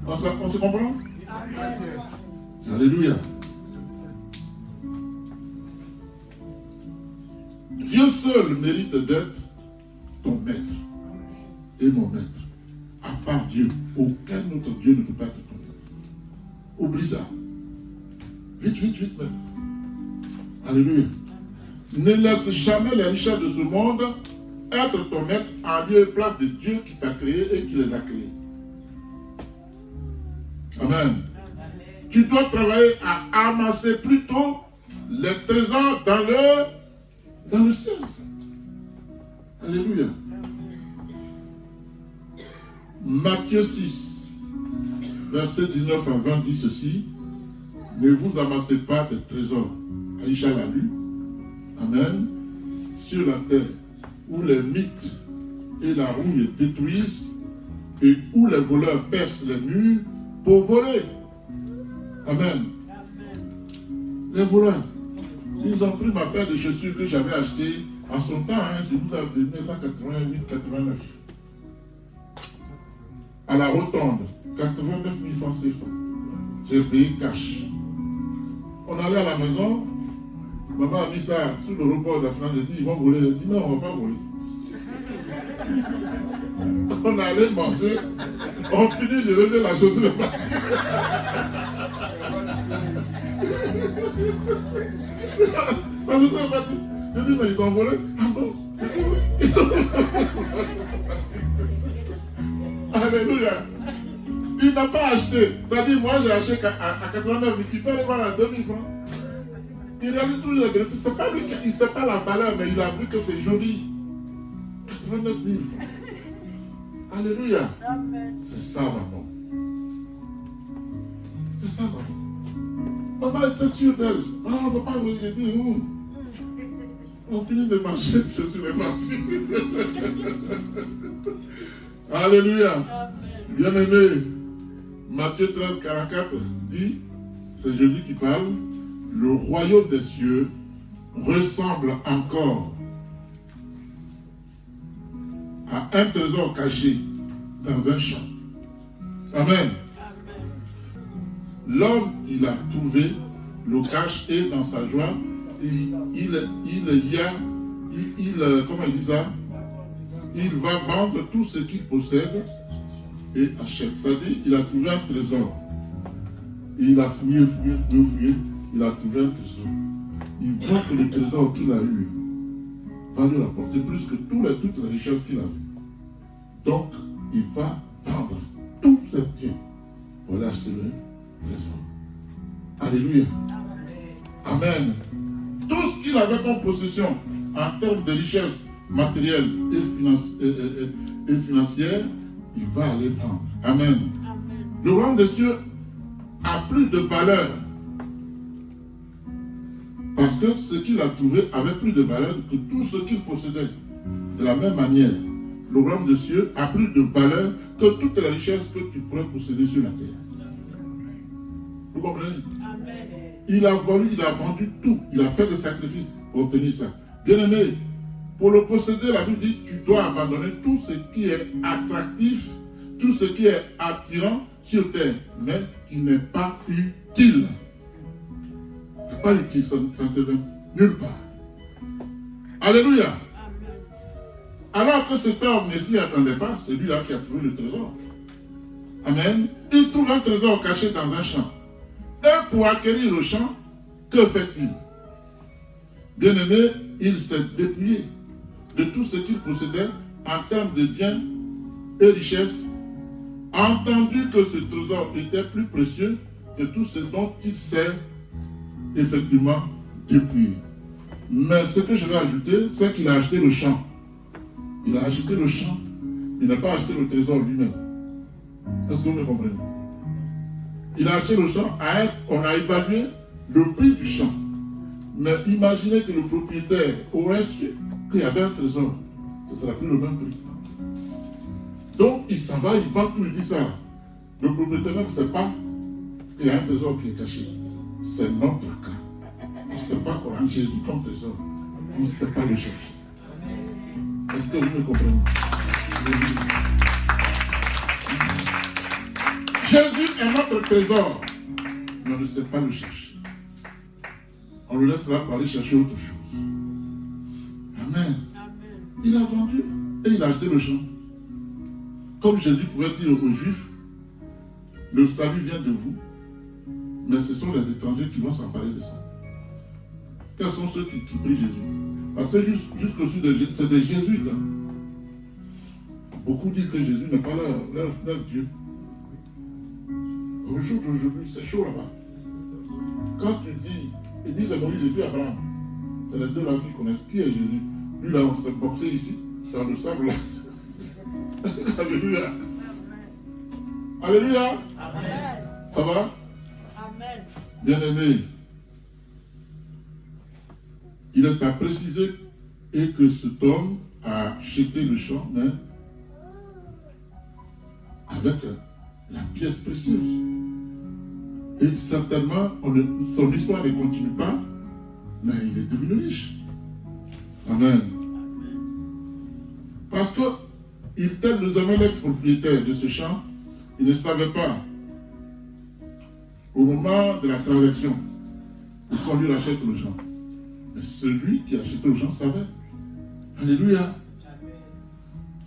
On se comprend? Alléluia. Dieu seul mérite d'être ton maître et mon maître. à part Dieu. Aucun autre Dieu ne peut pas te connaître. Oublie ça. Vite, vite, vite même. Alléluia. Ne laisse jamais les richesses de ce monde être ton maître en lieu et place de Dieu qui t'a créé et qui les a créés. Amen. Tu dois travailler à amasser plutôt les trésors dans le ciel. Alléluia. Matthieu 6, verset 19 à 20 dit ceci. Ne vous amassez pas de trésors. Aïcha l'a lu. Amen. Sur la terre, où les mythes et la rouille détruisent et où les voleurs percent les murs pour voler. Amen. Les voleurs, ils ont pris ma paire de chaussures que j'avais achetée en son temps, je vous avais donné 1988-89. À la rotonde, 89 000 francs CFA. J'ai payé cash. On allait à la maison, maman a mis ça sous le report de la France, j'ai dit, ils vont voler. J'ai dit, non, on ne va pas voler. On allait manger, on finit de lever la chaussure de parti. Je dis, mais ils ont volé. Ah bon? Alléluia. Il n'a pas acheté. C'est-à-dire, moi j'ai acheté à 89 000. Il peut aller voir à 2000 francs. Il réalise toujours les bénéfices. C'est pas lui qui ne sait pas la valeur, mais il a vu que c'est joli. 89 000 francs. Alléluia. C'est ça, maman. C'est ça, maman. Maman était sûre d'elle. Ah, on ne va pas vous dire. On finit de marcher, je suis reparti. Alléluia. Bien-aimé, Matthieu 13, 44 dit, c'est Jésus qui parle, le royaume des cieux ressemble encore à un trésor caché dans un champ. Amen. L'homme, il a trouvé le cache et dans sa joie, comment il dit ça? Il va vendre tout ce qu'il possède et achète. C'est-à-dire, il a trouvé un trésor. Et il a fouillé, il a trouvé un trésor. Il voit que le trésor qu'il a eu va lui rapporter plus que toutes les richesses qu'il a eues. Donc, il va vendre tous ses biens pour aller acheter le trésor. Alléluia. Amen. Tout ce qu'il avait comme possession en termes de richesse matérielle et financière, il va aller prendre. Amen. Le royaume des cieux a plus de valeur parce que ce qu'il a trouvé avait plus de valeur que tout ce qu'il possédait. De la même manière, le royaume des cieux a plus de valeur que toutes les richesses que tu pourrais posséder sur la terre. Vous comprenez? Amen. Il a vendu tout. Il a fait des sacrifices pour obtenir ça. Bien-aimé, pour le posséder, la Bible dit tu dois abandonner tout ce qui est attractif, tout ce qui est attirant sur terre, mais qui n'est pas utile. Ce n'est pas utile, ça ne te donne nulle part. Alléluia. Alors que cet homme ne s'y attendait pas, c'est lui-là qui a trouvé le trésor. Amen. Il trouve un trésor caché dans un champ. Et pour acquérir le champ, que fait-il? Bien-aimé, il s'est dépouillé de tout ce qu'il possédait en termes de biens et richesses, entendu que ce trésor était plus précieux que tout ce dont il s'est effectivement dépouillé. Mais ce que je vais ajouter, c'est qu'il a acheté le champ. Il a acheté le champ, il n'a pas acheté le trésor lui-même. Est-ce que vous me comprenez? Il a acheté le champ, on a évalué le prix du champ. Mais imaginez que le propriétaire aurait su qu'il y avait un trésor. Ce ne sera plus le même prix. Donc il s'en va, il vend tout, il dit ça. Le propriétaire même ne sait pas qu'il y a un trésor qui est caché. C'est notre cas. On ne sait pas qu'on a Jésus comme trésor. On ne sait pas le chercher. Est-ce que vous me comprenez? Jésus est notre trésor, mais on ne sait pas le chercher. On le laissera pour aller chercher autre chose. Amen. Il a vendu et il a acheté le champ. Comme Jésus pourrait dire aux Juifs, le salut vient de vous, mais ce sont les étrangers qui vont s'emparer de ça. Quels sont ceux qui prient Jésus? Parce que jusqu'au-dessus de Jésus, c'est des jésuites. Hein. Beaucoup disent que Jésus n'est pas leur Dieu. Au jour d'aujourd'hui, c'est chaud là-bas. Quand tu dis, il dit c'est Moïse et puis Abraham. C'est les deux là qui connaissent qui est Jésus. Lui là, on s'est boxé ici, dans le sable là. Alléluia. Alléluia. Amen. Ça va? Amen. Bien-aimé, il est à préciser et que cet homme a jeté le champ, mais avec la pièce précieuse. Et certainement, son histoire ne continue pas, mais il est devenu riche. Amen. Parce que il était jamais l'ex-propriétaire de ce champ, il ne savait pas, au moment de la transaction, qu'on lui rachète le champ. Mais celui qui a acheté le champ savait. Alléluia.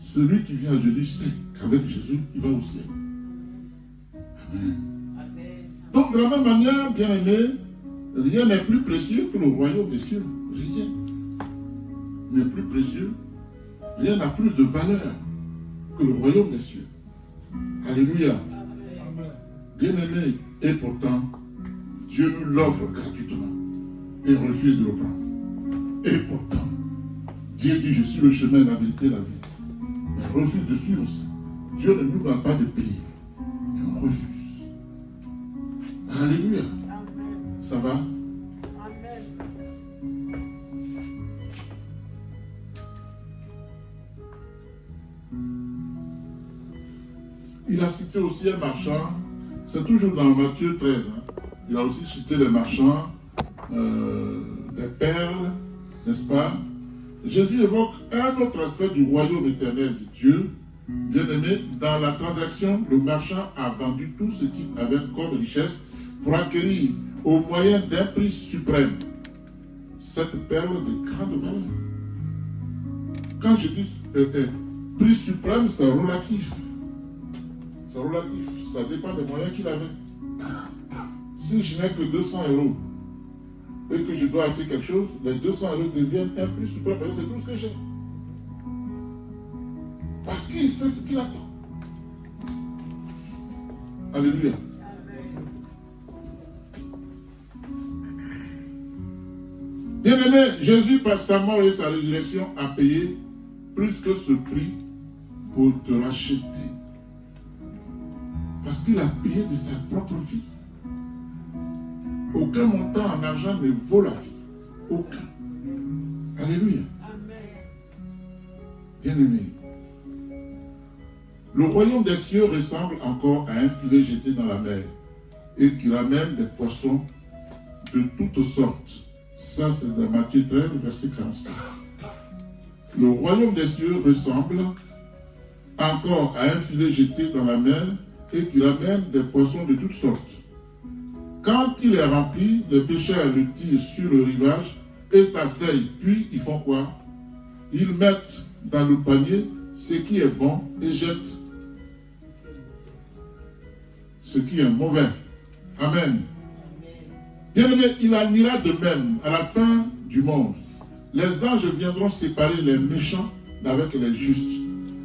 Celui qui vient à Jésus sait qu'avec Jésus, il va au ciel. Amen. Donc, de la même manière, bien aimé, rien n'est plus précieux que le royaume des cieux. Rien n'est plus précieux. Rien n'a plus de valeur que le royaume des cieux. Alléluia. Bien aimé, et pourtant, Dieu nous l'offre gratuitement et refuse de le prendre. Et pourtant, Dieu dit, je suis le chemin, la vérité, la vie. Mais refuse de suivre ça. Dieu ne nous demande pas de payer. Et on refuse. Alléluia. Ça va? Amen. Il a cité aussi un marchand, c'est toujours dans Matthieu 13. Hein. Il a aussi cité les marchands des perles, n'est-ce pas? Jésus évoque un autre aspect du royaume éternel de Dieu. Bien aimé, dans la transaction, le marchand a vendu tout ce qu'il avait comme richesse pour acquérir au moyen d'un prix suprême cette perle de grande valeur. Quand je dis prix suprême, c'est relatif. C'est relatif, ça dépend des moyens qu'il avait. Si je n'ai que 200 € et que je dois acheter quelque chose, les 200 € deviennent un prix suprême, c'est tout ce que j'ai. Parce qu'il sait ce qu'il attend. Alléluia. Bien-aimé, Jésus, par sa mort et sa résurrection, a payé plus que ce prix pour te racheter. Parce qu'il a payé de sa propre vie. Aucun montant en argent ne vaut la vie. Aucun. Alléluia. Bien-aimé, le royaume des cieux ressemble encore à un filet jeté dans la mer et qui ramène des poissons de toutes sortes. Ça, c'est dans Matthieu 13, verset 45. Le royaume des cieux ressemble encore à un filet jeté dans la mer et qui ramène des poissons de toutes sortes. Quand il est rempli, les pêcheurs le tirent sur le rivage et s'asseyent. Puis, ils font quoi? Ils mettent dans le panier ce qui est bon et jettent ce qui est mauvais. Amen. Bien-aimé, il en ira de même à la fin du monde. Les anges viendront séparer les méchants d'avec les justes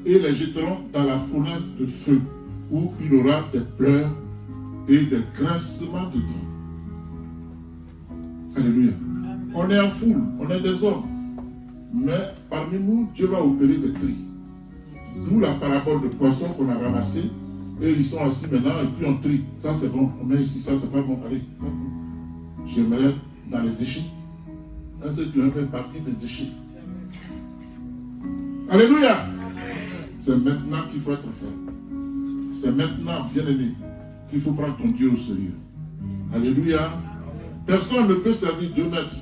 et les jetteront dans la fournaise de feu où il y aura des pleurs et des grincements de dents. Alléluia. On est en foule, on est des hommes. Mais parmi nous, Dieu va opérer des tris. D'où la parabole de poissons qu'on a ramassé. Et ils sont assis maintenant et puis on trie. Ça c'est bon, on met ici, ça c'est pas bon. Allez, j'aimerais dans les déchets. Là c'est tu as fait partie des déchets. Alléluia. C'est maintenant qu'il faut être fait. C'est maintenant, bien aimé, qu'il faut prendre ton Dieu au sérieux. Alléluia. Personne ne peut servir deux maîtres.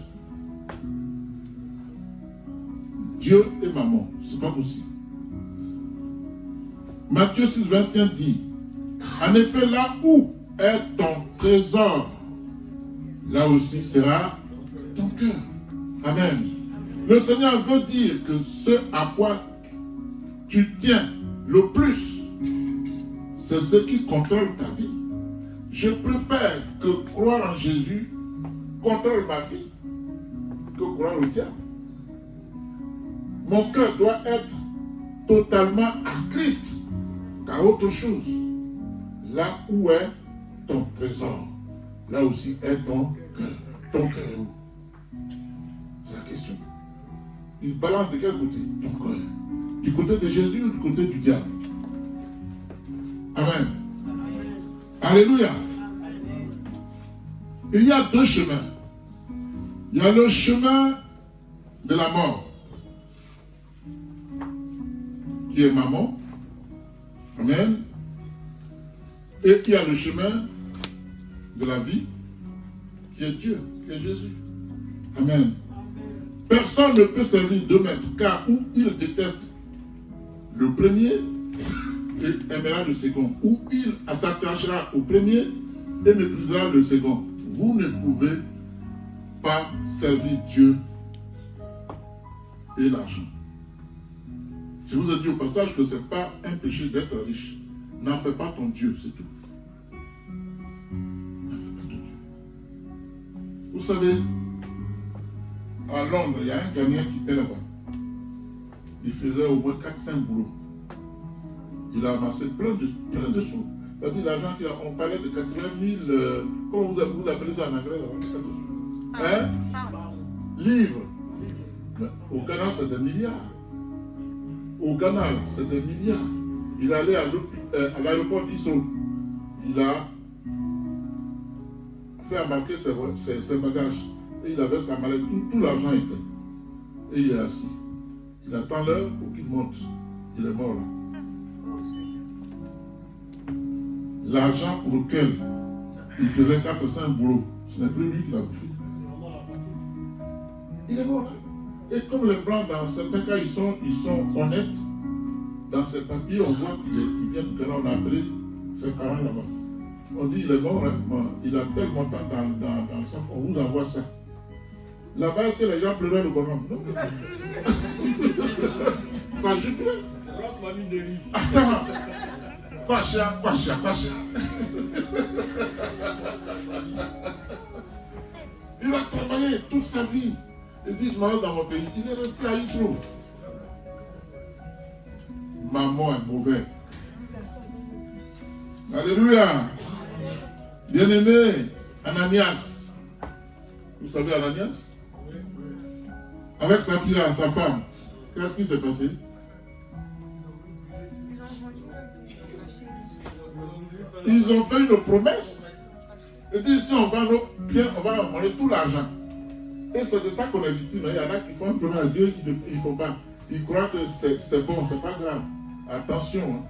Dieu et maman, c'est pas possible. Matthieu 6, 21 dit, en effet, là où est ton trésor, là aussi sera ton cœur. Amen. Le Seigneur veut dire que ce à quoi tu tiens le plus c'est ce qui contrôle ta vie. Je préfère que croire en Jésus contrôle ma vie que croire au diable. Mon cœur doit être totalement à Christ qu'à autre chose. Là où est ton trésor, là aussi est ton cœur. Ton cœur est où? C'est la question. Il balance de quel côté? Ton cœur. Du côté de Jésus ou du côté du diable? Amen. Alléluia. Il y a deux chemins. Il y a le chemin de la mort, qui est maman. Amen. Et il y a le chemin de la vie, qui est Dieu, qui est Jésus. Amen. Personne ne peut servir deux maîtres, car ou il déteste le premier et aimera le second, ou il s'attachera au premier et méprisera le second. Vous ne pouvez pas servir Dieu et l'argent. Je vous ai dit au passage que ce n'est pas un péché d'être riche. N'en fais pas ton Dieu, c'est tout. N'en fais pas ton Dieu. Vous savez, à Londres, il y a un Ghanéen qui était là-bas. Il faisait au moins 4-5 boulots. Il a amassé plein de sous. C'est-à-dire l'argent qu'il a, on parlait de 80 000, comment vous appelez ça en anglais là? Livres. Mais au Ghana, c'est des milliards. Au Ghana, c'est des milliards. Il allait à l'aéroport d'Issou. Il a fait embarquer ses bagages. Et il avait sa mallette. Tout l'argent était. Et il est assis. Il attend l'heure pour qu'il monte. Il est mort là. L'argent pour lequel il faisait 4 ou 5 boulots, ce n'est plus lui qui l'a pris. Il est mort là. Et comme les Blancs, dans certains cas, ils sont honnêtes, dans ces papiers, on voit qu'ils viennent, que là, on a appelé ses parents là-bas. On dit, il est mort, hein? Il a tel montant dans le sac, on vous envoie ça. Là-bas, est-ce que les gens pleuraient le bonhomme? Non. Ça jubilait. Attends. Quoi cher. Il a travaillé toute sa vie. Il dit, je m'en vais dans mon pays. Il est resté à Israël. Maman est mauvaise. Alléluia. Bien-aimé, Ananias. Vous savez Ananias? Avec sa fille, sa femme. Qu'est-ce qui s'est passé? Ils ont fait une promesse. Ils disent, si on vend nos biens, on va demander tout l'argent. Et c'est de ça qu'on est victime. Il y en a qui font un promesse à Dieu, ils ne font pas. Ils croient que c'est bon, c'est pas grave. Attention. Hein.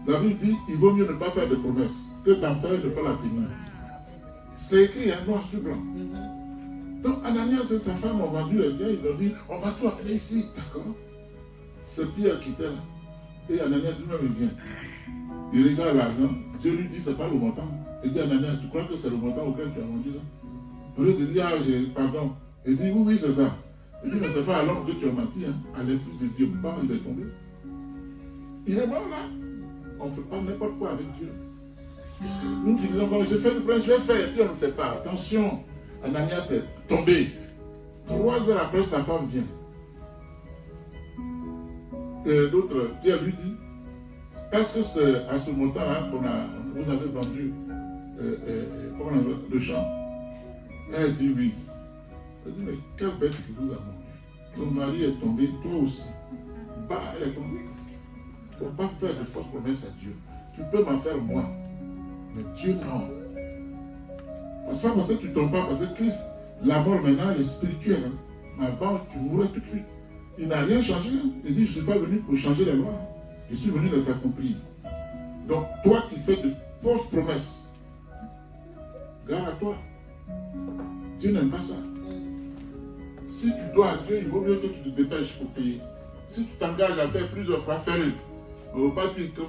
La Bible dit, il vaut mieux ne pas faire de promesses que d'en faire et de ne pas la tenir. C'est écrit, noir sur blanc. Donc Ananias et sa femme ont vendu les biens, ils ont dit, on va tout amener ici, d'accord? C'est Pierre qui était là. Et Ananias lui-même vient. Il regarde l'argent, Dieu lui dit, c'est pas le montant. Il dit, Ananias, tu crois que c'est le montant auquel tu as vendu ça? Au lieu de dire, pardon. Il dit, oui, c'est ça. Il dit, mais c'est pas à l'homme que tu as menti, hein. À l'esprit de Dieu, pas, il est tombé. Il est mort là. On ne fait pas n'importe quoi avec Dieu. Nous qui disons, bon, je fais le prince, je vais faire, et puis on ne fait pas. Attention, Ananias est tombé. 3 heures après, sa femme vient. Et l'autre, Pierre lui dit, est-ce que c'est à ce montant-là vous avez vendu le champ? Elle dit oui. Elle dit, mais quelle bête que vous avez vendu. Ton mari est tombé, toi aussi. Bah, elle est tombée. Il ne faut pas faire de fausses promesses à Dieu. Tu peux m'en faire moi. Mais Dieu, non. Parce que pas parce que tu ne tombes pas, parce que Christ, la mort maintenant, elle est spirituelle. Hein. Avant, tu mourrais tout de suite. Il n'a rien changé. Hein. Il dit, je ne suis pas venu pour changer les lois. Je suis venu les accomplir. Donc, toi qui fais de fausses promesses, garde à toi. Dieu n'aime pas ça. Si tu dois à Dieu, il vaut mieux que tu te dépêches pour payer. Si tu t'engages à faire plusieurs fois, fais-le. On ne veut pas dire que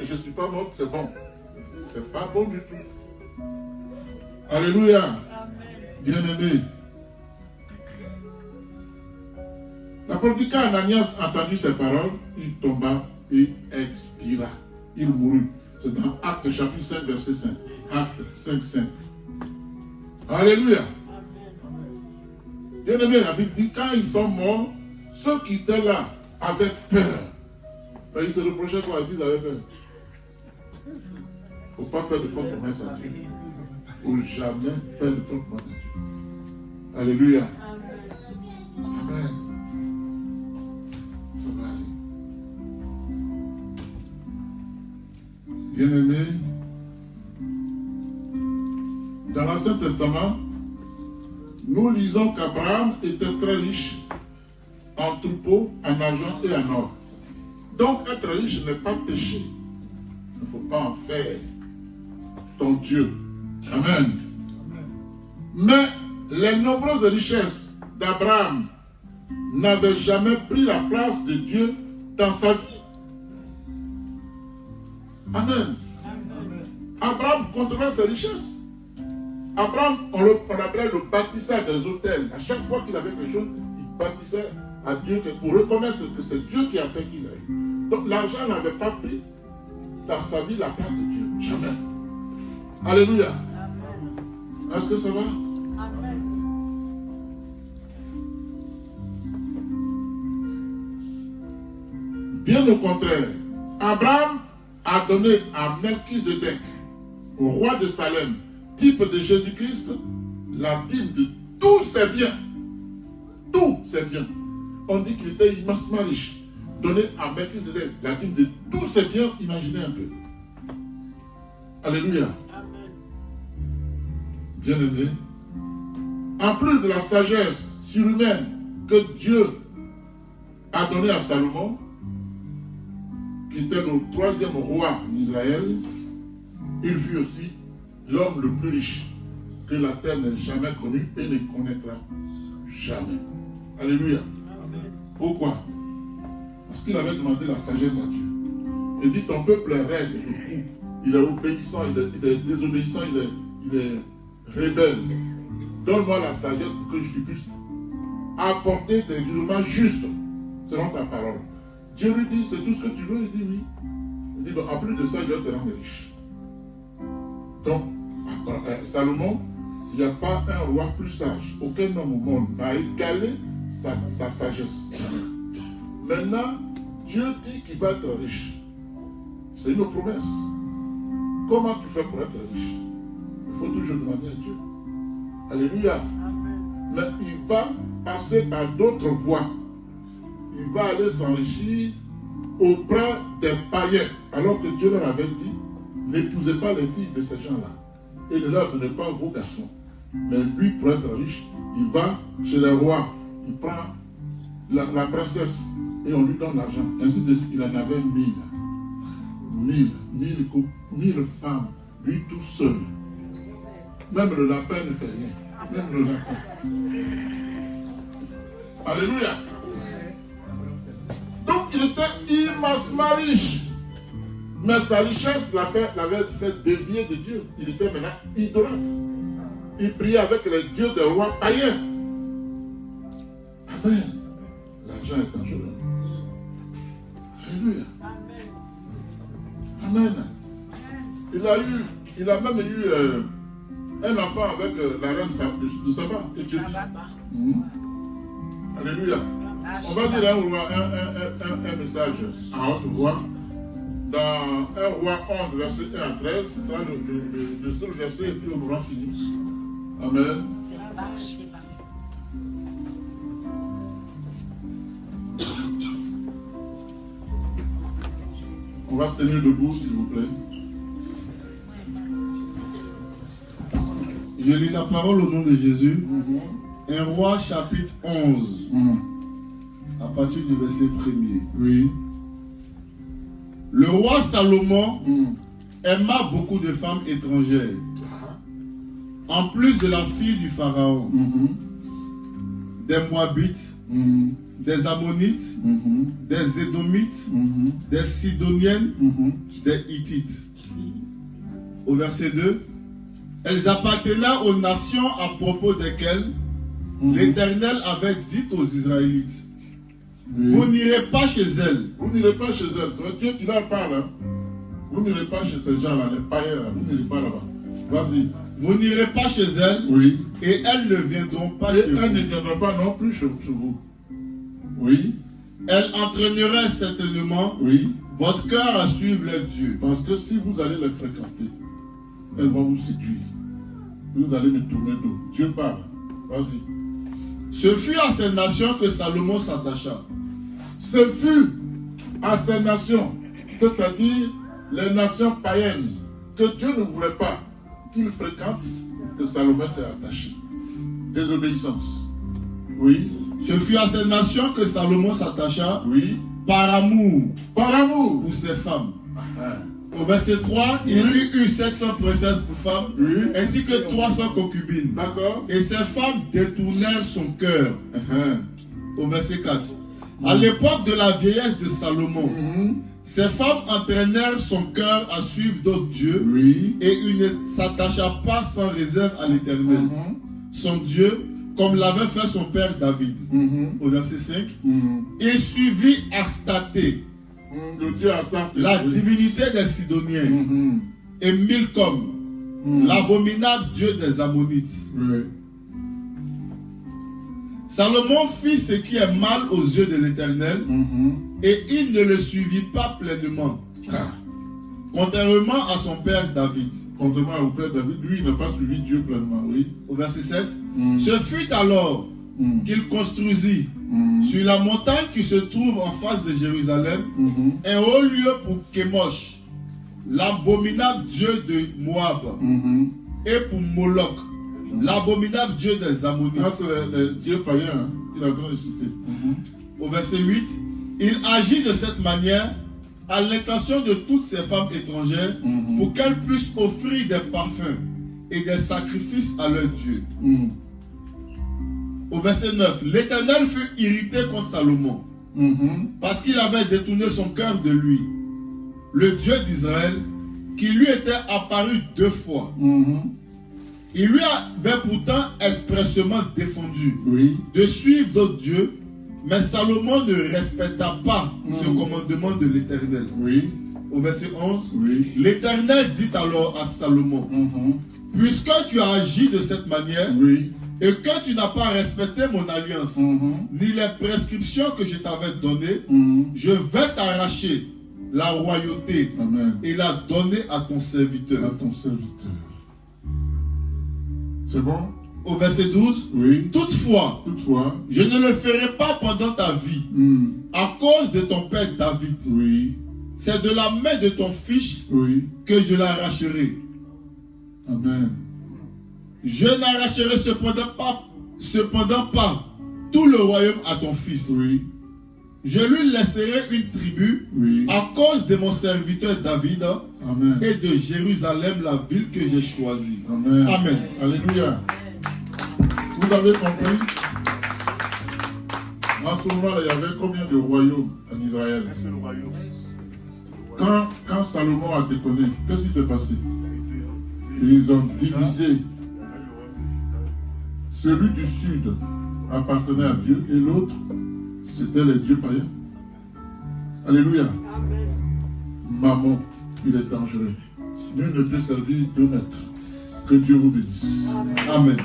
je ne suis pas mort, c'est bon. C'est pas bon du tout. Alléluia. Bien-aimé. L'apôtre dit qu'Ananias a entendu ces paroles, il tomba et expira. il mourut. C'est dans Actes chapitre 5, verset 5. Actes 5, 5. Alléluia. Bien aimé, la Bible dit, quand ils sont morts, ceux qui étaient là avaient peur. Ils se reprochaient quoi? Ils avaient peur. Il ne faut pas faire de fausses promesses à Dieu. Il ne faut jamais faire de fausses promesses à Dieu. Alléluia. Amen. Ça va aller. Bien-aimé, dans l'Ancien Testament, nous lisons qu'Abraham était très riche en troupeaux, en argent et en or. Donc être riche n'est pas péché. Il ne faut pas en faire ton Dieu. Amen. Mais les nombreuses richesses d'Abraham n'avaient jamais pris la place de Dieu dans sa vie. Amen. Abraham contrôlait ses richesses. Abraham, on l'appelait le bâtisseur des autels. À chaque fois qu'il avait quelque chose, il bâtissait à Dieu pour reconnaître que c'est Dieu qui a fait qu'il a eu. Donc l'argent n'avait pas pris dans sa vie la place de Dieu. Jamais. Alléluia. Est-ce que ça va? Amen. Bien au contraire, Abraham a donné à Melchizedek, au roi de Salem, type de Jésus-Christ, la dîme de tous ses biens. Tous ses biens. On dit qu'il était immensement riche. Donné à Melchizedek la dîme de tous ses biens, imaginez un peu. Alléluia. Bien-aimé, en plus de la sagesse surhumaine que Dieu a donnée à Salomon, qui était le troisième roi d'Israël, il fut aussi l'homme le plus riche que la terre n'ait jamais connu et ne connaîtra jamais. Alléluia. Pourquoi? Parce qu'il avait demandé la sagesse à Dieu. Il dit, ton peuple est raide, il est obéissant, il est désobéissant, il est rebelle. Donne-moi la sagesse pour que je puisse apporter des jugements justes selon ta parole. Dieu lui dit, c'est tout ce que tu veux? Il dit oui. Il dit, en plus de ça, je vais te rendre riche. Donc, Salomon, il n'y a pas un roi plus sage. Aucun homme au monde n'a égalé sa sagesse. Maintenant, Dieu dit qu'il va être riche. C'est une promesse. Comment tu fais pour être riche? Il faut toujours demander à Dieu. Alléluia. Mais il va passer par d'autres voies. Il va aller s'enrichir auprès des païens. Alors que Dieu leur avait dit, n'épousez pas les filles de ces gens-là. Et ne leur donnez pas vos garçons. Mais lui, pour être riche, il va chez les rois. Il prend la princesse et on lui donne l'argent. Ainsi de suite, il en avait 1000 femmes. Lui tout seul. Même le lapin ne fait rien. Même le lapin. Alléluia. Donc il était immensement riche. Mais sa richesse l'avait fait dévier de Dieu. Il était maintenant idolâtre. Il priait avec les dieux des rois païens. Amen. L'argent est dangereux. Alléluia. Amen. Il a même eu un enfant avec la reine de Saba. Alléluia. On va dire un message à haute voix. Dans 1 Roi 11, verset 1 à 13, ce sera le seul verset et puis on aura fini. Amen. On va se tenir debout, s'il vous plaît. Je lis la parole au nom de Jésus. 1 Roi chapitre 11, à partir du verset 1er. Oui. Le roi Salomon aima beaucoup de femmes étrangères, en plus de la fille du pharaon, des Moabites, des Ammonites, des Édomites, des Sidoniennes, des Hittites. Au verset 2, elles appartenaient aux nations à propos desquelles l'Éternel avait dit aux Israélites, vous n'irez pas chez elles. Vous n'irez pas chez elles. C'est Dieu qui leur parle. Hein? Vous n'irez pas chez ces gens-là, les païens, là. Vous n'irez pas là-bas. Vas-y. Vous n'irez pas chez elles, Oui. et elles ne viendront pas Et chez elles ne vous. viendront pas non plus chez vous. Oui. Elles entraîneraient certainement Oui. votre cœur à suivre les dieux. Parce que si vous allez les fréquenter, elles vont vous séduire. Vous allez me tourner dos. Dieu parle. Vas-y. Ce fut à ces nations que Salomon s'attacha. Ce fut à ces nations, c'est-à-dire les nations païennes, que Dieu ne voulait pas qu'il fréquente, que Salomon s'est attaché. Désobéissance. Oui. Ce fut à ces nations que Salomon s'attacha Oui. par amour Par amour. pour ses femmes. Ah. Au verset 3, il y eut 700 princesses pour femmes, Oui. ainsi que 300 concubines. D'accord. Et ces femmes détournèrent son cœur. Au verset 4. À Mhm. l'époque de la vieillesse de Salomon, Mhm. ces femmes entraînèrent son cœur à suivre d'autres dieux, Oui. et il ne s'attacha pas sans réserve à l'Éternel, Mhm. son Dieu, comme l'avait fait son père David. Mhm. Au verset 5. Mhm. Il suivit Astarté, Le Dieu Astarte. la Oui. divinité des Sidoniens, Mhm. et Milcom, Mhm. l'abominable Dieu des Ammonites. Oui. Salomon fit ce qui est mal aux yeux de l'Éternel, Mhm. et il ne le suivit pas pleinement, Ah. contrairement à son père David. Contrairement au père David, lui, il n'a pas suivi Dieu pleinement. Oui. Au verset 7. Mhm. Ce fut alors Mhm. qu'il construisit Mhm. sur la montagne qui se trouve en face de Jérusalem Mhm. un haut lieu pour Kémosh, l'abominable Dieu de Moab, Mhm. et pour Moloch, l'abominable Dieu des Ça, Ammonites. c'est les dieux païens hein, qu'il est en train de citer. Mhm. Au verset 8, il agit de cette manière à l'intention de toutes ces femmes étrangères Mhm. pour qu'elles puissent offrir des parfums et des sacrifices à leur Dieu. Mhm. Au verset 9, l'Éternel fut irrité contre Salomon Mhm. parce qu'il avait détourné son cœur de lui, le Dieu d'Israël, qui lui était apparu 2 fois. Mhm. Il lui avait pourtant expressément défendu Oui. de suivre d'autres dieux, mais Salomon ne respecta pas ce commandement de l'Éternel. Oui. Au verset 11, Oui. l'Éternel dit alors à Salomon, Mhm. puisque tu as agi de cette manière Oui. et que tu n'as pas respecté mon alliance, Mhm. ni les prescriptions que je t'avais données, Mhm. je vais t'arracher la royauté Amen. et la donner à ton À serviteur. ton serviteur. C'est bon? Au verset 12, Oui. toutefois, Toutefois. je ne le ferai pas pendant ta vie, Mhm. à cause de ton père David. Oui. C'est de la main de ton fils Oui. que je l'arracherai. Amen. Je n'arracherai cependant pas tout le royaume à ton fils. Oui. Je lui laisserai une tribu Oui. à cause de mon serviteur David Amen. et de Jérusalem, la ville que j'ai choisie. Amen. Amen. Alléluia. Vous avez compris? En ce moment-là, il y avait combien de royaumes en Israël? Quand Salomon a déconné, qu'est-ce qui s'est passé? Ils ont divisé. Celui du sud appartenait à Dieu et l'autre, c'était les dieux païens. Alléluia. Maman, il est dangereux. Nul ne peut servir deux maîtres. Que Dieu vous bénisse. Amen.